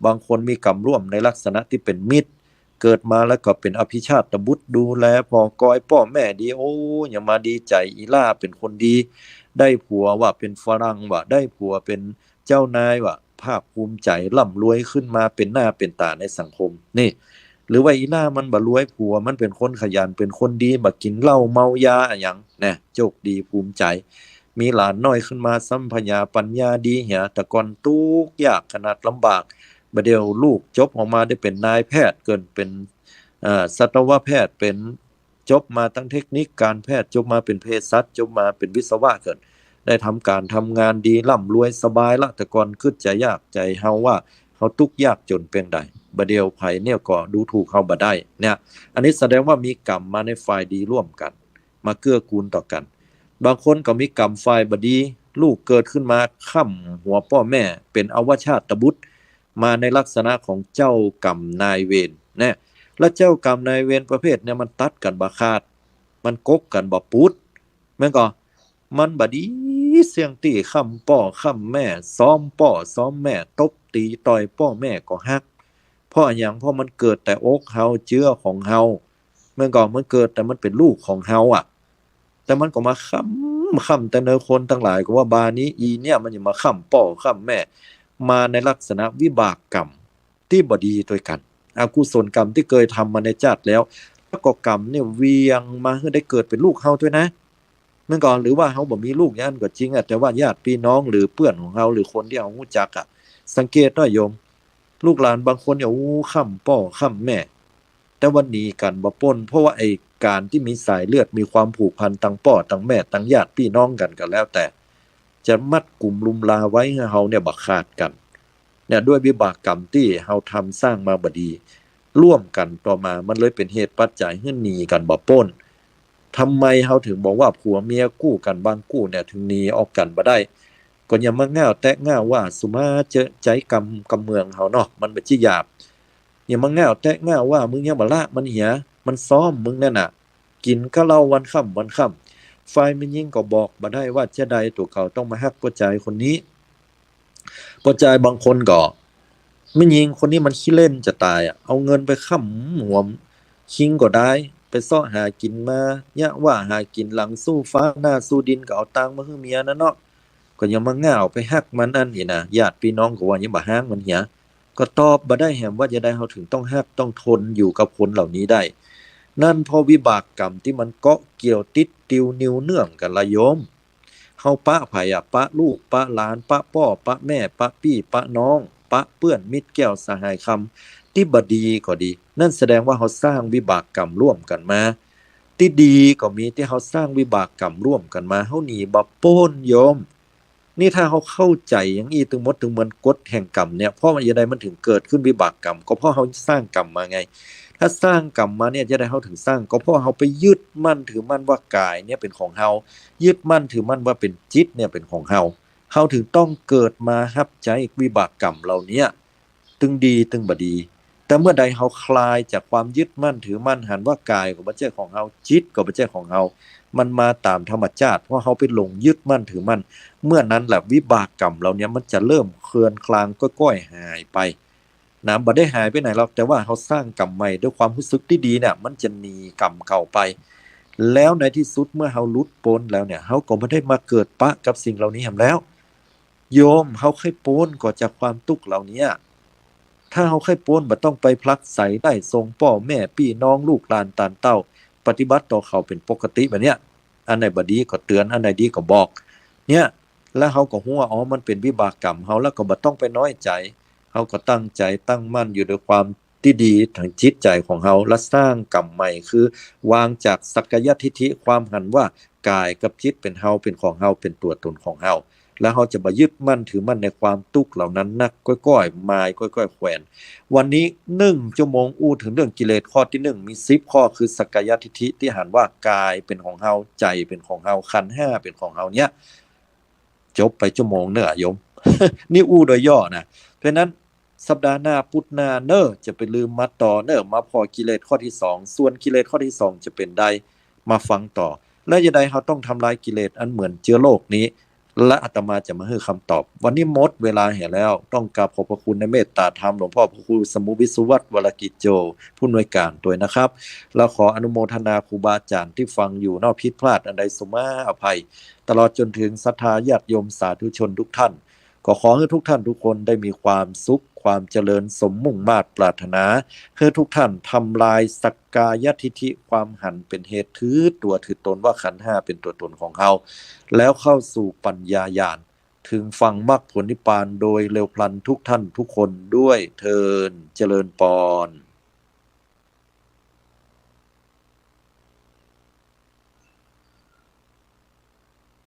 S1: บางคนมีกรรมร่วมในลักษณะที่เป็นมิตรเกิดมาแล้วก็เป็นอภิชาติบุตรดูแลพ่อกอยพ่อแม่ดีโอ้อย่ามาดีใจอีล่าเป็นคนดีได้ผัวว่าเป็นฝรั่งว่าได้ผัวเป็นเจ้านายว่าภาคภูมิใจร่ำรวยขึ้นมาเป็นหน้าเป็นตาในสังคมนี่หรือว่าอีล่ามันบ่รวยผัวมันเป็นคนขยันเป็นคนดีบ่กินเหล้าเมายาอะหยังนะโชคดีภูมิใจมีหลานน้อยขึ้นมาสัมพญาปัญญาดีเหียแต่ก่อนทุกข์ยากขนาดลำบากบัดเดี๋ยวลูกจบออกมาได้เป็นนายแพทย์เกินเป็นสัตวแพทย์เป็นจบมาทั้งเทคนิคการแพทย์จบมาเป็นเภสัชจบมาเป็นวิศวะเกิน ได้ทำการทำงานดีร่ำรวยสบายละแต่ก่อนคิดจะยากใจเฮาว่าเฮาทุกข์ยากจนเพียงใดบ่เดียวไผเนี่ยก็ดูถูกเฮาบ่ได้เนี่ยอันนี้แสดงว่ามีกรรมมาในฝ่ายดีร่วมกันมาเกื้อกูลต่อกันบางคนก็มีกรรมฝ่ายบ่ดีลูกเกิดขึ้นมาค้ำหัวพ่อแม่เป็นอวชาตบุตรมาในลักษณะของเจ้ากรรมนายเวรนะและเจ้ากรรมนายเวรประเภทเนี่ยมันตัดกันบ่ขาดมันกกกันบ่ปุดแม่นก็มันบ่ดีเสียงตีค้ำพ่อค้ำแม่ซ้อมพ่อซ้อมแม่ตบตีต่อยพ่อแม่ก็ฮักเพราะหยังเพราะมันเกิดแต่อกเฮาเจื้อของเฮาแม่นก็มันเกิดแต่มันเป็นลูกของเฮาอ่ะแต่มันก็มาค้ำแต่เนอคนทั้งหลายก็ว่าบานี้อีเนี่ยมันจะมาค้ำพ่อค้ำแม่มาในลักษณะวิบากกรรมที่บ่ดีด้วยกันอกุศลกรรมที่เคยทำมาในชาติแล้วก็กรรมเนี่ยเวียงมาให้ได้เกิดเป็นลูกเฮาด้วยนะเมื่อก่อนหรือว่าเฮาบ่มีลูกย่านก็จริงอ่ะแต่ว่าญาติพี่น้องหรือเพื่อนของเฮาหรือคนที่เฮารู้จักอ่ะสังเกตหน่อยโยมลูกหลานบางคนเนี่ยค้ำพ่อค้ำแม่แต่วันนี้กันบ่ปนเพราะว่าไอ้การที่มีสายเลือดมีความผูกพันตั้งพ่อตั้งแม่ตั้งญาติพี่น้องกันก็แล้วแต่จะมัดกลุ่มลุมลาไว้ให้เฮาเนี่ยบ่ขาดกันเนี่ยด้วยวิบากกรรมที่เฮาทำสร้างมาบ่ดีร่วมกันต่อมามันเลยเป็นเหตุปัจจัยให้หนีกันบ่ปนทำไมเฮาถึงบอกว่าผัวเมียกู้กันบางกู้เนี่ยถึงหนีออกกันบ่ได้ก็อย่ามาง่าวแตะง่าวว่าสุมาเจอใจกำเมืองเฮาเนาะมันเป็นสิหยาบอย่ามาง่าวแตะง่าวว่ามึงยังบ่ละมันเหียมันซ้อมมึงนั่นน่ะกินก็เหล้าวันค่ำวันค่ำฝ่ายมันยิ่งก็บอกบ่ได้ว่าจะใดตัวเขาต้องมาฮักผู้ชายคนนี้ผู้ชายบางคนก็มันยิงคนนี้มันขี้เล่นจะตายอ่ะเอาเงินไปค้ำหัวคิงก็ได้ไปเสาะหากินมายะว่าหากินหลังสู้ฟ้าหน้าสู้ดินก็เอาตังค์มาให้เมียนั่นเนาะก็ยังมาง่าวไปฮักมันอันนี่นะญาติพี่น้องก็ว่ายังบ่ฮักมันเหียก็ตอบบ่ได้แหมว่าจะได้เฮาถึงต้องฮักต้องทนอยู่กับคนเหล่านี้ได้นั่นเพราะวิบากกรรมที่มันเกาะเกี่ยวติดติวนิวเนื่องกันละโยมเฮาปะไผอ่ะปะลูกปะหลานปะพ่อปะแม่ปะพี่ปะน้องปะเปื้อนมิตรแก้วสหายคำที่บ่ดีก็ดีนั่นแสดงว่าเฮาสร้างวิบากกรรมร่วมกันมาที่ดีก็มีที่เฮาสร้างวิบากกรรมร่วมกันมาเฮาหนีบ่พ้นโยมนี่ถ้าเฮาเข้าใจอย่างอีถึงหมดถึงเหมือนกฎแห่งกรรมเนี่ยเพราะว่าจังได๋มันถึงเกิดขึ้นวิบากกรรมก็เพราะเฮาสร้างกรรมมาไงถ้าสร้างกรรมมาเนี่ยจะได้เฮาถึงสร้างก็เพราะเฮาไปยึดมั่นถือมั่นว่ากายเนี่ยเป็นของเฮายึดมั่นถือมั่นว่าเป็นจิตเนี่ยเป็นของเฮาเฮาถึงต้องเกิดมารับใช้วิบากกรรมเหล่าเนี้ยตึงดีตึงบ่ดีแต่เมื่อใดเฮาคลายจากความยึดมั่นถือมั่นหันว่ากายก็บ่ใช่ของเฮาจิตก็บ่ใช่ของเฮามันมาตามธรรมชาติเพราะเฮาไปหลงยึดมั่นถือมั่นเมื่อนั้นแหละวิบากกรรมเหล่านี้มันจะเริ่มเคลื่อนคลางก้อยๆหายไปนะบ่ได้หายไปไหนหรอกแต่ว่าเฮาสร้างกรรมใหม่ด้วยความรู้สึกที่ดีเนี่ยมันจะหนีกรรมเก่าไปแล้วในที่สุดเมื่อเฮาหลุดพ้นแล้วเนี่ยเฮาก็บ่ได้มาเกิดปะกับสิ่งเหล่านี้แฮมแล้วโยมเฮาเคยพ้นก็จากความทุกข์เหล่านี้ถ้าเฮาเคยพ้นบ่ต้องไปพลักไสได้ทรงพ่อแม่พี่น้องลูกหลานตานเต้าปฏิบัติต่อเขาเป็นปกติแบบเนี้ยอันไหนบ่ดีก็เตือนอันไหนดีก็บอกเนี่ยแล้วเฮาก็ฮู้ว่าอ๋อมันเป็นวิบากกรรมเฮาแล้วก็บ่ต้องไปน้อยใจเฮาก็ตั้งใจตั้งมั่นอยู่ด้วยความที่ดีทางจิตใจของเฮาและสร้างกรรมใหม่คือวางจากสักกายทิฏฐิความหันว่ากายกับจิตเป็นเฮาเป็นของเฮาเป็นตัวตนของเฮาแล้วเฮาจะบ่ยึดมั่นถือมั่นในความทุกข์เหล่านั้นนักก้อยๆมายก้อยๆแขวนวันนี้1ชั่วโมงอู้ถึงเรื่องกิเลสข้อที่1มี10ข้อคือสักกายทิฏฐิที่หันว่ากายเป็นของเฮาใจเป็นของเฮาขันธ์5เป็นของเฮาเนี่ยจบไปชั่วโมงเด้อโยม นี่อู้โดยย่อนะเพราะนั้นสัปดาห์หน้าพุธหน้าเน้อจะไปลืมมาต่อเน้อมาพอกิเลสข้อที่2ส่วนกิเลสข้อที่2จะเป็นใดมาฟังต่อและจะใดเราต้องทำลายกิเลสอันเหมือนเชื้อโรคนี้และอาตมาจะมาให้คำตอบวันนี้หมดเวลาแห่แล้วต้องกราบขอบพระคุณในเมตตาธรรมหลวงพ่อพระครูสมุวิสุวัตรวรกิจโจผู้อำนวยการด้วยนะครับแล้วขออนุโมทนาครูบาอาจารย์ที่ฟังอยู่นอกผิดพลาดอันใดสุมาอภัยตลอดจนถึงศรัทธาญาติโยมสาธุชนทุกท่านก็ขอให้ทุกท่านทุกคนได้มีความสุขความเจริญสมมุ่งมาตรปรารถนาให้ทุกท่านทำลายสักกายทิฏฐิความหันเป็นเหตุถือตัวถือตนว่าขันธ์5เป็นตัวตนของเขาแล้วเข้าสู่ปัญญาญาณถึงฟังมรรคผลนิพพานโดยเร็วพลันทุกท่านทุกคนด้วยเทินเจริญปอน